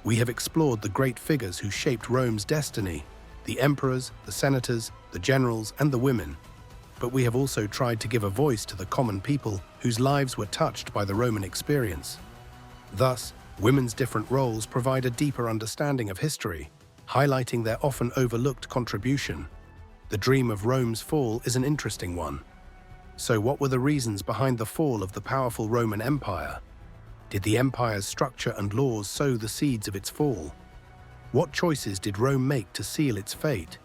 We have explored the great figures who shaped Rome's destiny, the emperors, the senators, the generals, and the women. But we have also tried to give a voice to the common people whose lives were touched by the Roman experience. Thus, women's different roles provide a deeper understanding of history, highlighting their often overlooked contribution. The dream of Rome's fall is an interesting one. So what were the reasons behind the fall of the powerful Roman Empire? Did the empire's structure and laws sow the seeds of its fall? What choices did Rome make to seal its fate?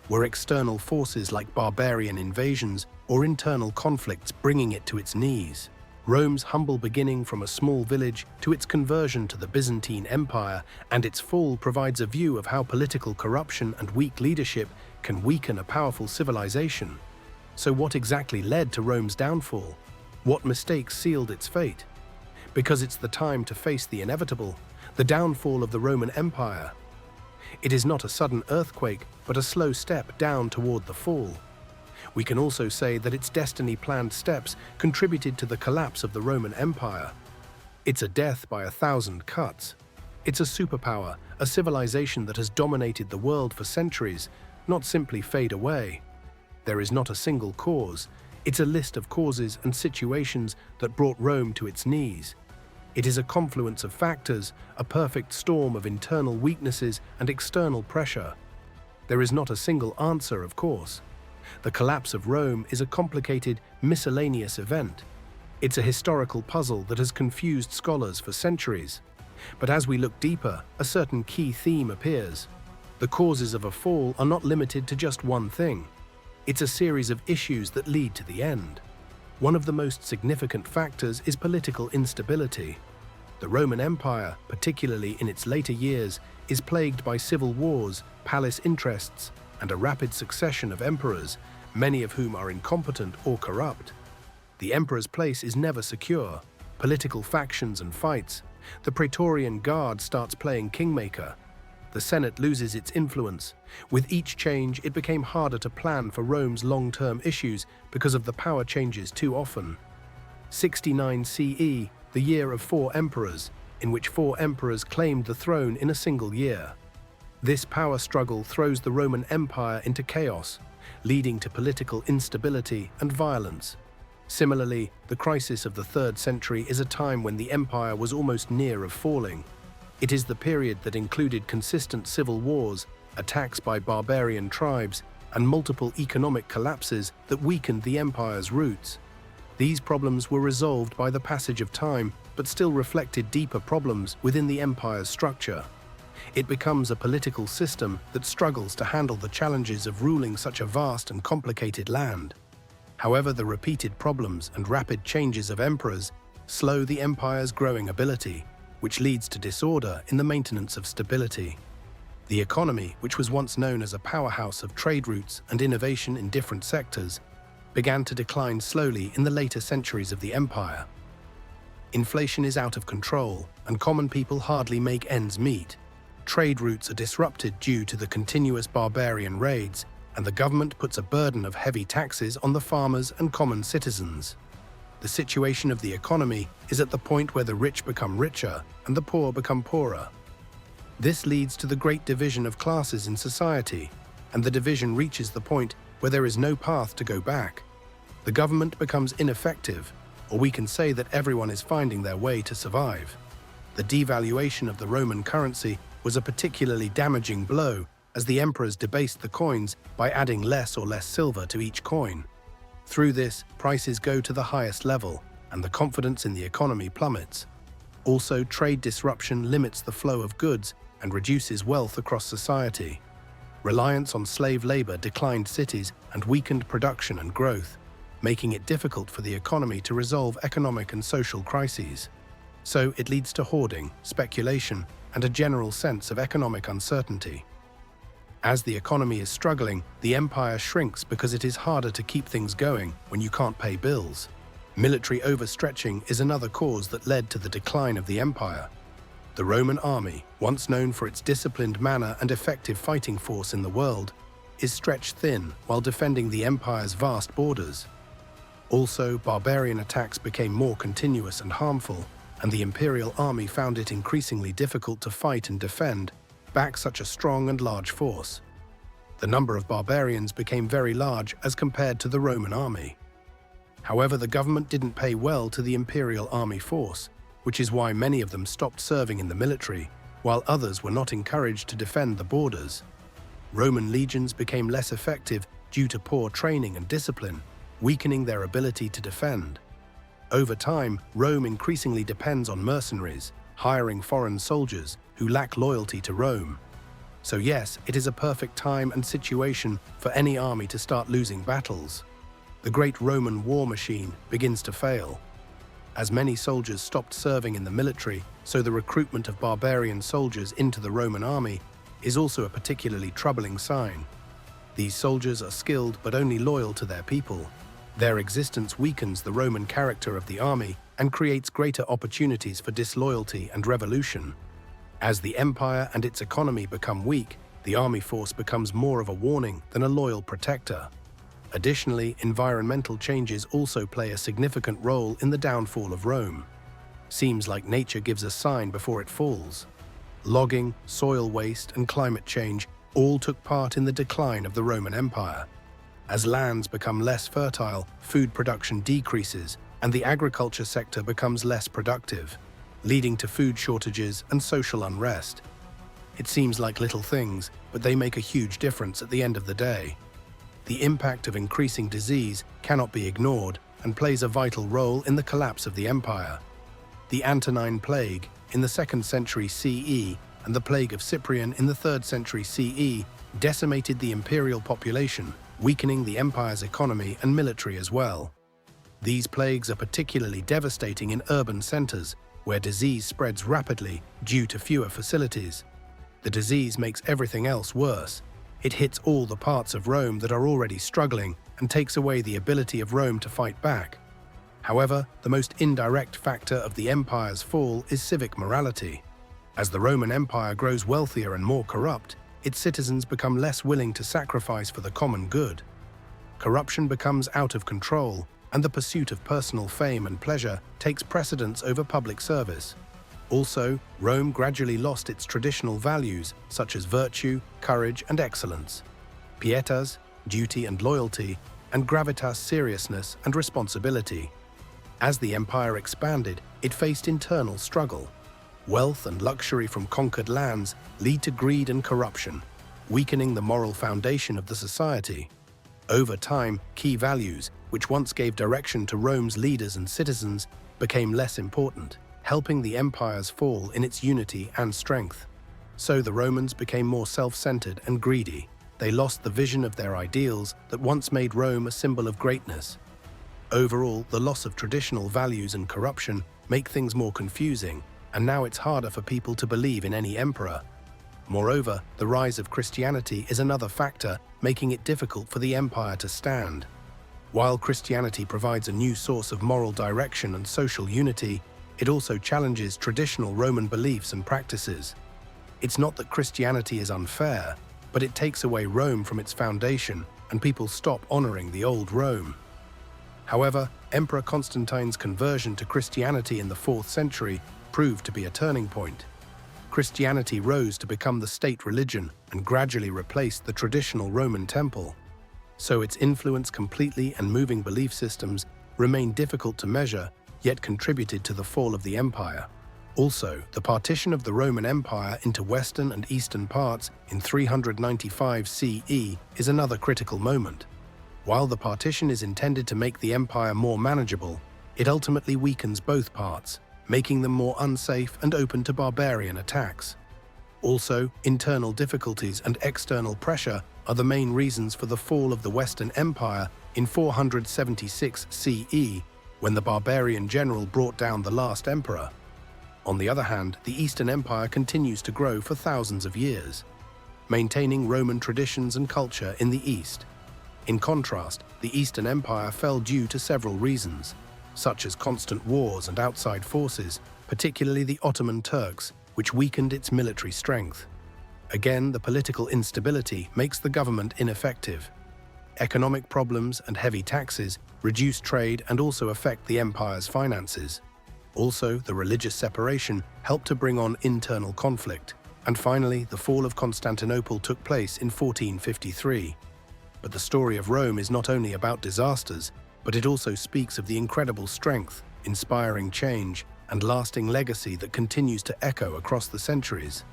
Were external forces like barbarian invasions or internal conflicts bringing it to its knees? Rome's humble beginning from a small village to its conversion to the Byzantine Empire and its fall provides a view of how political corruption and weak leadership can weaken a powerful civilization. So what exactly led to Rome's downfall? What mistakes sealed its fate? Because it's the time to face the inevitable, the downfall of the Roman Empire. It is not a sudden earthquake, but a slow step down toward the fall. We can also say that its destiny-planned steps contributed to the collapse of the Roman Empire. It's a death by 1,000 cuts. It's a superpower, a civilization that has dominated the world for centuries, not simply fade away. There is not a single cause. It's a list of causes and situations that brought Rome to its knees. It is a confluence of factors, a perfect storm of internal weaknesses and external pressure. There is not a single answer, of course. The collapse of Rome is a complicated, miscellaneous event. It's a historical puzzle that has confused scholars for centuries. But as we look deeper, a certain key theme appears. The causes of a fall are not limited to just one thing. It's a series of issues that lead to the end. One of the most significant factors is political instability. The Roman Empire, particularly in its later years, is plagued by civil wars, palace interests, and a rapid succession of emperors, many of whom are incompetent or corrupt. The emperor's place is never secure. Political factions and fights. The Praetorian Guard starts playing kingmaker. The Senate loses its influence. With each change, it became harder to plan for Rome's long-term issues because of the power changes too often. 69 CE, the year of 4 emperors, in which 4 emperors claimed the throne in a single year. This power struggle throws the Roman Empire into chaos, leading to political instability and violence. Similarly, the crisis of the 3rd century is a time when the empire was almost near of falling. It is the period that included consistent civil wars, attacks by barbarian tribes, and multiple economic collapses that weakened the empire's roots. These problems were resolved by the passage of time, but still reflected deeper problems within the empire's structure. It becomes a political system that struggles to handle the challenges of ruling such a vast and complicated land. However, the repeated problems and rapid changes of emperors slow the empire's growing ability, which leads to disorder in the maintenance of stability. The economy, which was once known as a powerhouse of trade routes and innovation in different sectors, began to decline slowly in the later centuries of the empire. Inflation is out of control, and common people hardly make ends meet. Trade routes are disrupted due to the continuous barbarian raids, and the government puts a burden of heavy taxes on the farmers and common citizens. The situation of the economy is at the point where the rich become richer and the poor become poorer. This leads to the great division of classes in society, and the division reaches the point where there is no path to go back. The government becomes ineffective, or we can say that everyone is finding their way to survive. The devaluation of the Roman currency was a particularly damaging blow, as the emperors debased the coins by adding less or less silver to each coin. Through this, prices go to the highest level, and the confidence in the economy plummets. Also, trade disruption limits the flow of goods and reduces wealth across society. Reliance on slave labor declined cities and weakened production and growth, making it difficult for the economy to resolve economic and social crises. So it leads to hoarding, speculation, and a general sense of economic uncertainty. As the economy is struggling, the empire shrinks because it is harder to keep things going when you can't pay bills. Military overstretching is another cause that led to the decline of the empire. The Roman army, once known for its disciplined manner and effective fighting force in the world, is stretched thin while defending the empire's vast borders. Also, barbarian attacks became more continuous and harmful, and the imperial army found it increasingly difficult to fight and defend back such a strong and large force. The number of barbarians became very large as compared to the Roman army. However, the government didn't pay well to the imperial army force, which is why many of them stopped serving in the military, while others were not encouraged to defend the borders. Roman legions became less effective due to poor training and discipline, weakening their ability to defend. Over time, Rome increasingly depends on mercenaries, hiring foreign soldiers who lack loyalty to Rome. So yes, it is a perfect time and situation for any army to start losing battles. The great Roman war machine begins to fail. As many soldiers stopped serving in the military, so the recruitment of barbarian soldiers into the Roman army is also a particularly troubling sign. These soldiers are skilled but only loyal to their people. Their existence weakens the Roman character of the army and creates greater opportunities for disloyalty and revolution. As the empire and its economy become weak, the army force becomes more of a warning than a loyal protector. Additionally, environmental changes also play a significant role in the downfall of Rome. Seems like nature gives a sign before it falls. Logging, soil waste, and climate change all took part in the decline of the Roman Empire. As lands become less fertile, food production decreases, and the agriculture sector becomes less productive, leading to food shortages and social unrest. It seems like little things, but they make a huge difference at the end of the day. The impact of increasing disease cannot be ignored and plays a vital role in the collapse of the empire. The Antonine Plague in the 2nd century CE and the Plague of Cyprian in the 3rd century CE decimated the imperial population, weakening the empire's economy and military as well. These plagues are particularly devastating in urban centers, where disease spreads rapidly due to fewer facilities. The disease makes everything else worse. It hits all the parts of Rome that are already struggling and takes away the ability of Rome to fight back. However, the most indirect factor of the empire's fall is civic morality. As the Roman Empire grows wealthier and more corrupt, its citizens become less willing to sacrifice for the common good. Corruption becomes out of control, and the pursuit of personal fame and pleasure takes precedence over public service. Also, Rome gradually lost its traditional values such as virtue, courage, and excellence, pietas, duty and loyalty, and gravitas, seriousness and responsibility. As the empire expanded, it faced internal struggle. Wealth and luxury from conquered lands lead to greed and corruption, weakening the moral foundation of the society. Over time, key values, which once gave direction to Rome's leaders and citizens, became less important, helping the empire's fall in its unity and strength. So the Romans became more self-centered and greedy. They lost the vision of their ideals that once made Rome a symbol of greatness. Overall, the loss of traditional values and corruption make things more confusing, and now it's harder for people to believe in any emperor. Moreover, the rise of Christianity is another factor, making it difficult for the empire to stand. While Christianity provides a new source of moral direction and social unity, it also challenges traditional Roman beliefs and practices. It's not that Christianity is unfair, but it takes away Rome from its foundation, and people stop honoring the old Rome. However, Emperor Constantine's conversion to Christianity in the 4th century proved to be a turning point. Christianity rose to become the state religion and gradually replaced the traditional Roman temple. So its influence completely and moving belief systems remained difficult to measure, yet contributed to the fall of the empire. Also, the partition of the Roman Empire into western and eastern parts in 395 CE is another critical moment. While the partition is intended to make the empire more manageable, it ultimately weakens both parts, making them more unsafe and open to barbarian attacks. Also, internal difficulties and external pressure are the main reasons for the fall of the Western Empire in 476 CE, when the barbarian general brought down the last emperor. On the other hand, the Eastern Empire continues to grow for thousands of years, maintaining Roman traditions and culture in the East. In contrast, the Eastern Empire fell due to several reasons, such as constant wars and outside forces, particularly the Ottoman Turks, which weakened its military strength. Again, the political instability makes the government ineffective. Economic problems and heavy taxes reduce trade and also affect the empire's finances. Also, the religious separation helped to bring on internal conflict. And finally, the fall of Constantinople took place in 1453. But the story of Rome is not only about disasters, but it also speaks of the incredible strength, inspiring change, and lasting legacy that continues to echo across the centuries.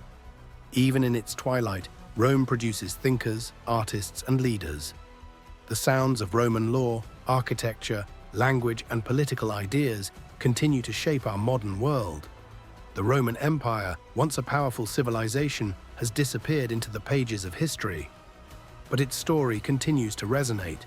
Even in its twilight, Rome produces thinkers, artists, and leaders. The sounds of Roman law, architecture, language, and political ideas continue to shape our modern world. The Roman Empire, once a powerful civilization, has disappeared into the pages of history. But its story continues to resonate.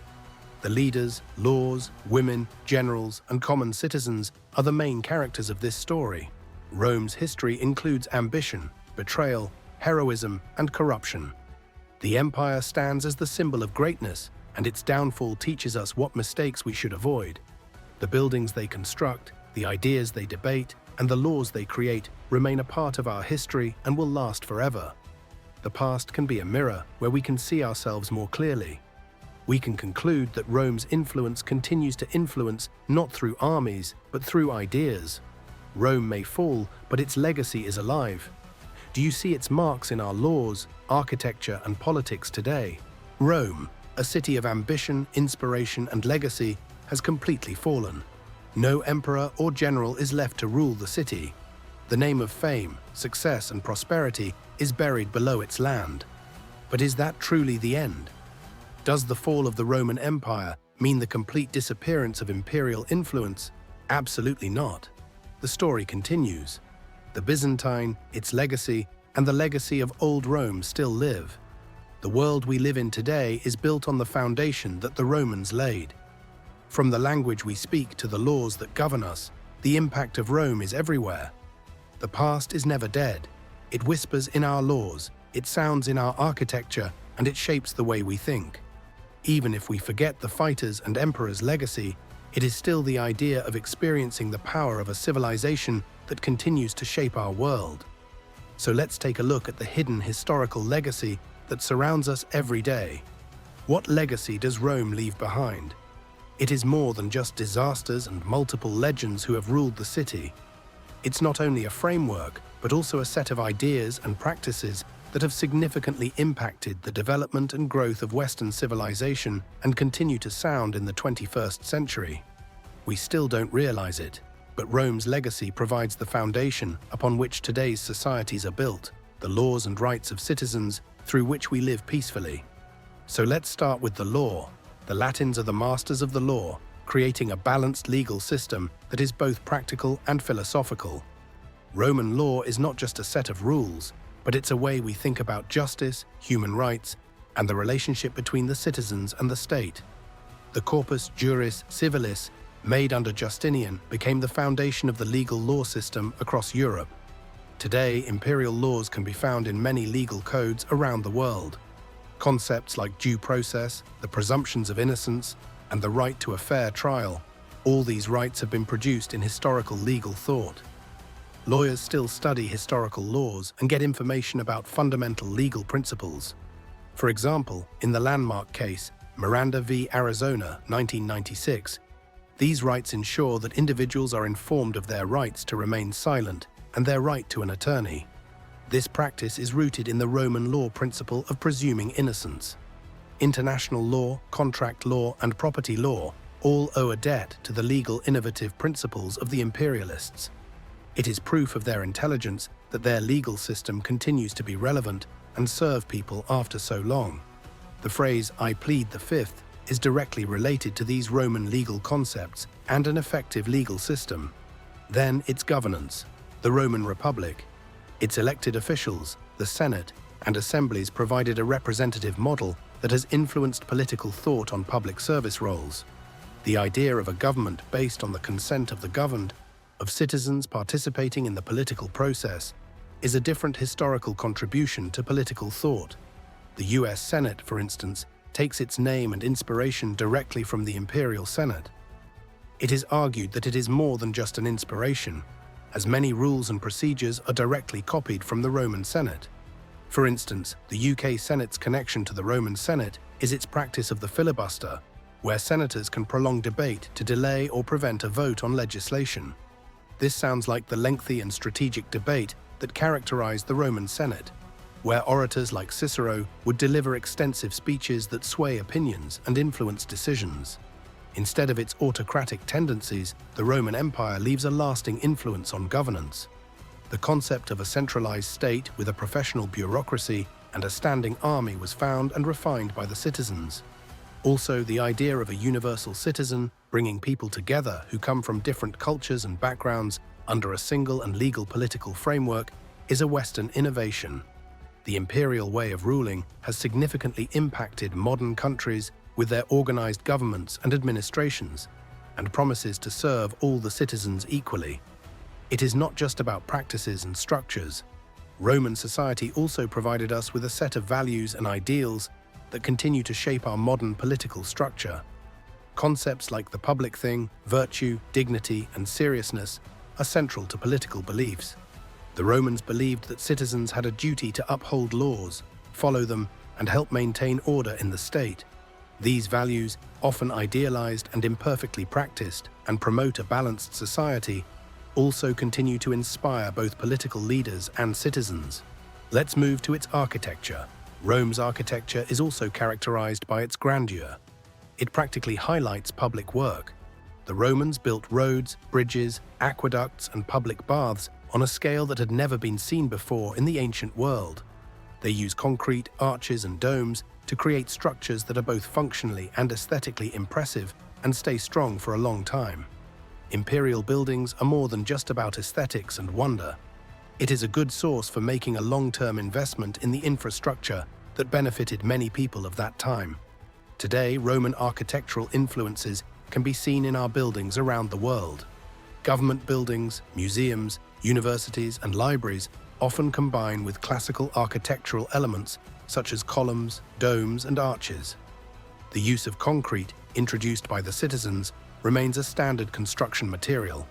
The leaders, laws, women, generals, and common citizens are the main characters of this story. Rome's history includes ambition, betrayal, heroism, and corruption. The empire stands as the symbol of greatness, and its downfall teaches us what mistakes we should avoid. The buildings they construct, the ideas they debate, and the laws they create remain a part of our history and will last forever. The past can be a mirror where we can see ourselves more clearly. We can conclude that Rome's influence continues to influence not through armies, but through ideas. Rome may fall, but its legacy is alive. Do you see its marks in our laws, architecture, and politics today? Rome, a city of ambition, inspiration, and legacy, has completely fallen. No emperor or general is left to rule the city. The name of fame, success, and prosperity is buried below its land. But is that truly the end? Does the fall of the Roman Empire mean the complete disappearance of imperial influence? Absolutely not. The story continues. The Byzantine, its legacy, and the legacy of old Rome still live. The world we live in today is built on the foundation that the Romans laid. From the language we speak to the laws that govern us, the impact of Rome is everywhere. The past is never dead. It whispers in our laws, it sounds in our architecture, and it shapes the way we think. Even if we forget the fighters' and emperors' legacy, it is still the idea of experiencing the power of a civilization that continues to shape our world. So let's take a look at the hidden historical legacy that surrounds us every day. What legacy does Rome leave behind? It is more than just disasters and multiple legends who have ruled the city. It's not only a framework, but also a set of ideas and practices that have significantly impacted the development and growth of Western civilization and continue to sound in the 21st century. We still don't realize it, but Rome's legacy provides the foundation upon which today's societies are built, the laws and rights of citizens through which we live peacefully. So let's start with the law. The Latins are the masters of the law, creating a balanced legal system that is both practical and philosophical. Roman law is not just a set of rules, but it's a way we think about justice, human rights, and the relationship between the citizens and the state. The Corpus Juris Civilis, made under Justinian, became the foundation of the legal law system across Europe. Today, imperial laws can be found in many legal codes around the world. Concepts like due process, the presumptions of innocence, and the right to a fair trial, all these rights have been produced in historical legal thought. Lawyers still study historical laws and get information about fundamental legal principles. For example, in the landmark case, Miranda v. Arizona, 1996, these rights ensure that individuals are informed of their rights to remain silent and their right to an attorney. This practice is rooted in the Roman law principle of presuming innocence. International law, contract law, and property law all owe a debt to the legal innovative principles of the imperialists. It is proof of their intelligence that their legal system continues to be relevant and serve people after so long. The phrase, "I plead the fifth," is directly related to these Roman legal concepts and an effective legal system. Then its governance. The Roman Republic. Its elected officials, the Senate, and assemblies provided a representative model that has influenced political thought on public service roles. The idea of a government based on the consent of the governed, of citizens participating in the political process, is a different historical contribution to political thought. The US Senate, for instance, takes its name and inspiration directly from the Imperial Senate. It is argued that it is more than just an inspiration, as many rules and procedures are directly copied from the Roman Senate. For instance, the UK Senate's connection to the Roman Senate is its practice of the filibuster, where senators can prolong debate to delay or prevent a vote on legislation. This sounds like the lengthy and strategic debate that characterized the Roman Senate, where orators like Cicero would deliver extensive speeches that sway opinions and influence decisions. Instead of its autocratic tendencies, the Roman Empire leaves a lasting influence on governance. The concept of a centralized state with a professional bureaucracy and a standing army was found and refined by the citizens. Also, the idea of a universal citizen, bringing people together who come from different cultures and backgrounds under a single and legal political framework, is a Western innovation. The imperial way of ruling has significantly impacted modern countries with their organized governments and administrations, and promises to serve all the citizens equally. It is not just about practices and structures. Roman society also provided us with a set of values and ideals that continue to shape our modern political structure. Concepts like the public thing, virtue, dignity, and seriousness are central to political beliefs. The Romans believed that citizens had a duty to uphold laws, follow them, and help maintain order in the state. These values, often idealized and imperfectly practiced, and promote a balanced society, also continue to inspire both political leaders and citizens. Let's move to its architecture. Rome's architecture is also characterized by its grandeur. It practically highlights public work. The Romans built roads, bridges, aqueducts, and public baths on a scale that had never been seen before in the ancient world. They use concrete, arches, and domes to create structures that are both functionally and aesthetically impressive and stay strong for a long time. Imperial buildings are more than just about aesthetics and wonder. It is a good source for making a long-term investment in the infrastructure that benefited many people of that time. Today, Roman architectural influences can be seen in our buildings around the world. Government buildings, museums, universities, and libraries often combine with classical architectural elements such as columns, domes, and arches. The use of concrete, introduced by the citizens, remains a standard construction material.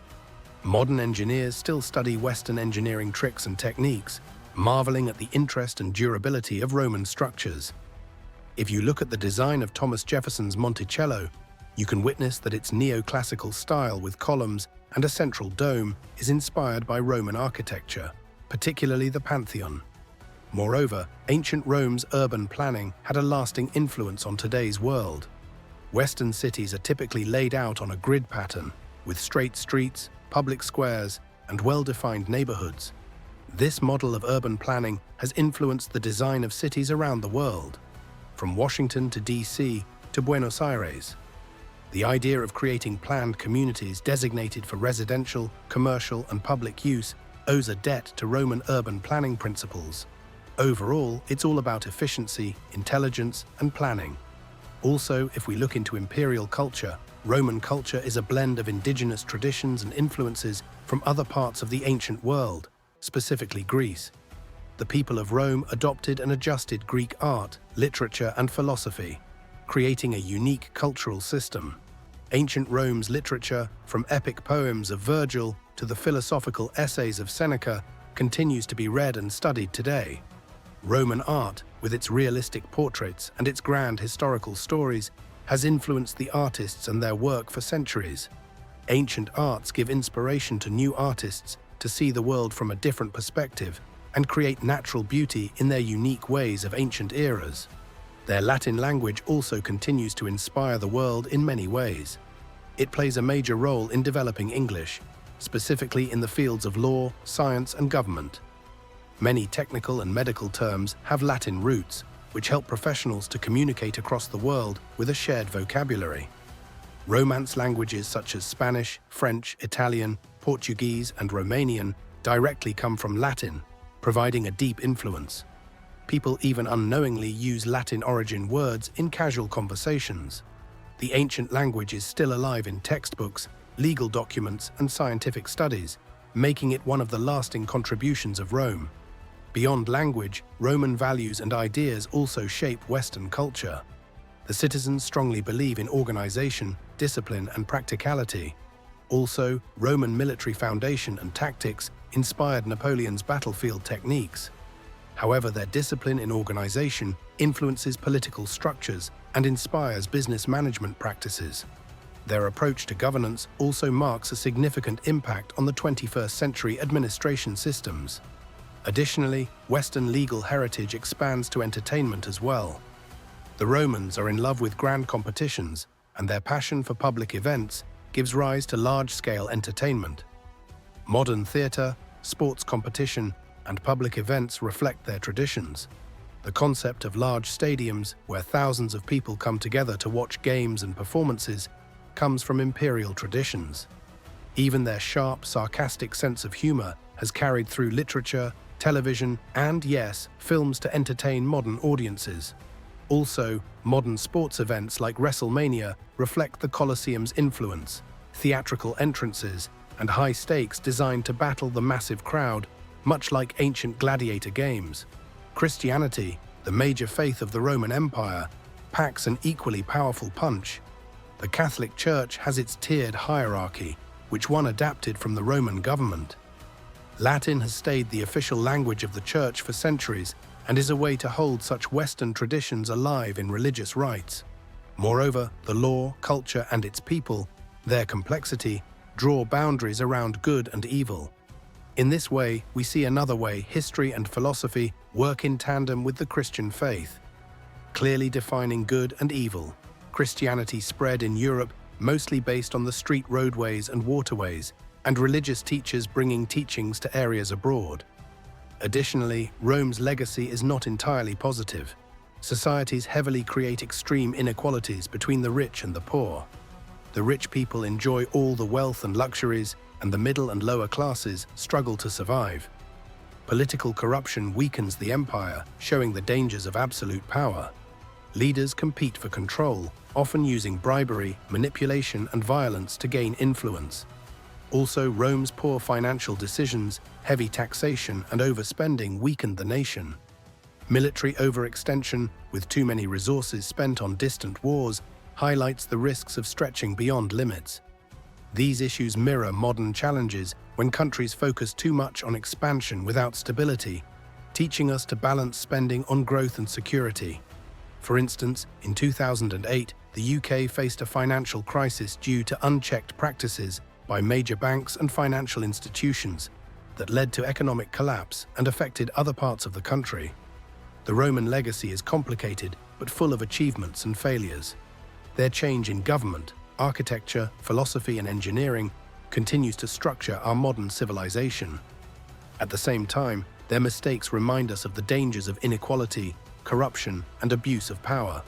Modern engineers still study Western engineering tricks and techniques, marveling at the interest and durability of Roman structures. If you look at the design of Thomas Jefferson's Monticello, you can witness that its neoclassical style with columns and a central dome is inspired by Roman architecture, particularly the Pantheon. Moreover, ancient Rome's urban planning had a lasting influence on today's world. Western cities are typically laid out on a grid pattern, with straight streets, public squares, and well-defined neighborhoods. This model of urban planning has influenced the design of cities around the world, from Washington to DC to Buenos Aires. The idea of creating planned communities designated for residential, commercial, and public use owes a debt to Roman urban planning principles. Overall, it's all about efficiency, intelligence, and planning. Also, if we look into imperial culture, Roman culture is a blend of indigenous traditions and influences from other parts of the ancient world, specifically Greece. The people of Rome adopted and adjusted Greek art, literature, and philosophy, creating a unique cultural system. Ancient Rome's literature, from epic poems of Virgil to the philosophical essays of Seneca, continues to be read and studied today. Roman art, with its realistic portraits and its grand historical stories, has influenced the artists and their work for centuries. Ancient arts give inspiration to new artists to see the world from a different perspective and create natural beauty in their unique ways of ancient eras. Their Latin language also continues to inspire the world in many ways. It plays a major role in developing English, specifically in the fields of law, science, and government. Many technical and medical terms have Latin roots, which help professionals to communicate across the world with a shared vocabulary. Romance languages such as Spanish, French, Italian, Portuguese, and Romanian directly come from Latin, providing a deep influence. People even unknowingly use Latin-origin words in casual conversations. The ancient language is still alive in textbooks, legal documents, and scientific studies, making it one of the lasting contributions of Rome. Beyond language, Roman values and ideas also shape Western culture. The citizens strongly believe in organization, discipline, and practicality. Also, Roman military foundation and tactics inspired Napoleon's battlefield techniques. However, their discipline in organization influences political structures and inspires business management practices. Their approach to governance also marks a significant impact on the 21st century administration systems. Additionally, Western legal heritage expands to entertainment as well. The Romans are in love with grand competitions, and their passion for public events gives rise to large-scale entertainment. Modern theatre, sports competition, and public events reflect their traditions. The concept of large stadiums, where thousands of people come together to watch games and performances, comes from imperial traditions. Even their sharp, sarcastic sense of humor has carried through literature, television, and, yes, films to entertain modern audiences. Also, modern sports events like WrestleMania reflect the Colosseum's influence, theatrical entrances, and high stakes designed to battle the massive crowd, much like ancient gladiator games. Christianity, the major faith of the Roman Empire, packs an equally powerful punch. The Catholic Church has its tiered hierarchy, which one adapted from the Roman government. Latin has stayed the official language of the Church for centuries and is a way to hold such Western traditions alive in religious rites. Moreover, the law, culture, and its people, their complexity, draw boundaries around good and evil. In this way, we see another way history and philosophy work in tandem with the Christian faith. Clearly defining good and evil, Christianity spread in Europe mostly based on the street roadways and waterways, and religious teachers bringing teachings to areas abroad. Additionally, Rome's legacy is not entirely positive. Societies heavily create extreme inequalities between the rich and the poor. The rich people enjoy all the wealth and luxuries, and the middle and lower classes struggle to survive. Political corruption weakens the empire, showing the dangers of absolute power. Leaders compete for control, often using bribery, manipulation, and violence to gain influence. Also, Rome's poor financial decisions, heavy taxation, and overspending weakened the nation. Military overextension, with too many resources spent on distant wars, highlights the risks of stretching beyond limits. These issues mirror modern challenges when countries focus too much on expansion without stability, teaching us to balance spending on growth and security. For instance, in 2008, the UK faced a financial crisis due to unchecked practices by major banks and financial institutions that led to economic collapse and affected other parts of the country. The Roman legacy is complicated but full of achievements and failures. Their change in government, architecture, philosophy, and engineering continues to structure our modern civilization. At the same time, their mistakes remind us of the dangers of inequality, corruption, and abuse of power.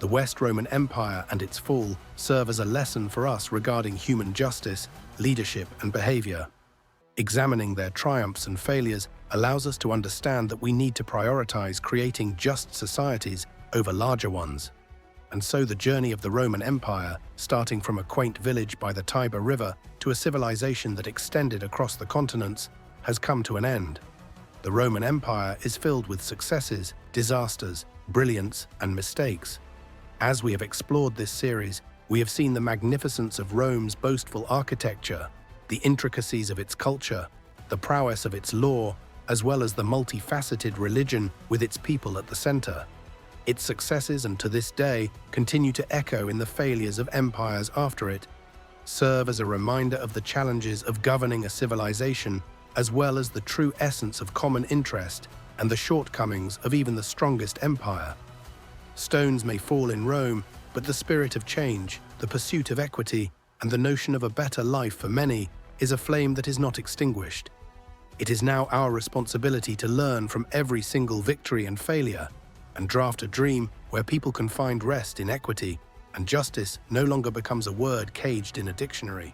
The West Roman Empire and its fall serve as a lesson for us regarding human justice, leadership, and behavior. Examining their triumphs and failures allows us to understand that we need to prioritize creating just societies over larger ones. And so the journey of the Roman Empire, starting from a quaint village by the Tiber River to a civilization that extended across the continents, has come to an end. The Roman Empire is filled with successes, disasters, brilliance, and mistakes. As we have explored this series, we have seen the magnificence of Rome's boastful architecture, the intricacies of its culture, the prowess of its law, as well as the multifaceted religion with its people at the center. Its successes, and to this day, continue to echo in the failures of empires after it, serve as a reminder of the challenges of governing a civilization, as well as the true essence of common interest and the shortcomings of even the strongest empire. Stones may fall in Rome, but the spirit of change, the pursuit of equity, and the notion of a better life for many is a flame that is not extinguished. It is now our responsibility to learn from every single victory and failure, and draft a dream where people can find rest in equity, and justice no longer becomes a word caged in a dictionary.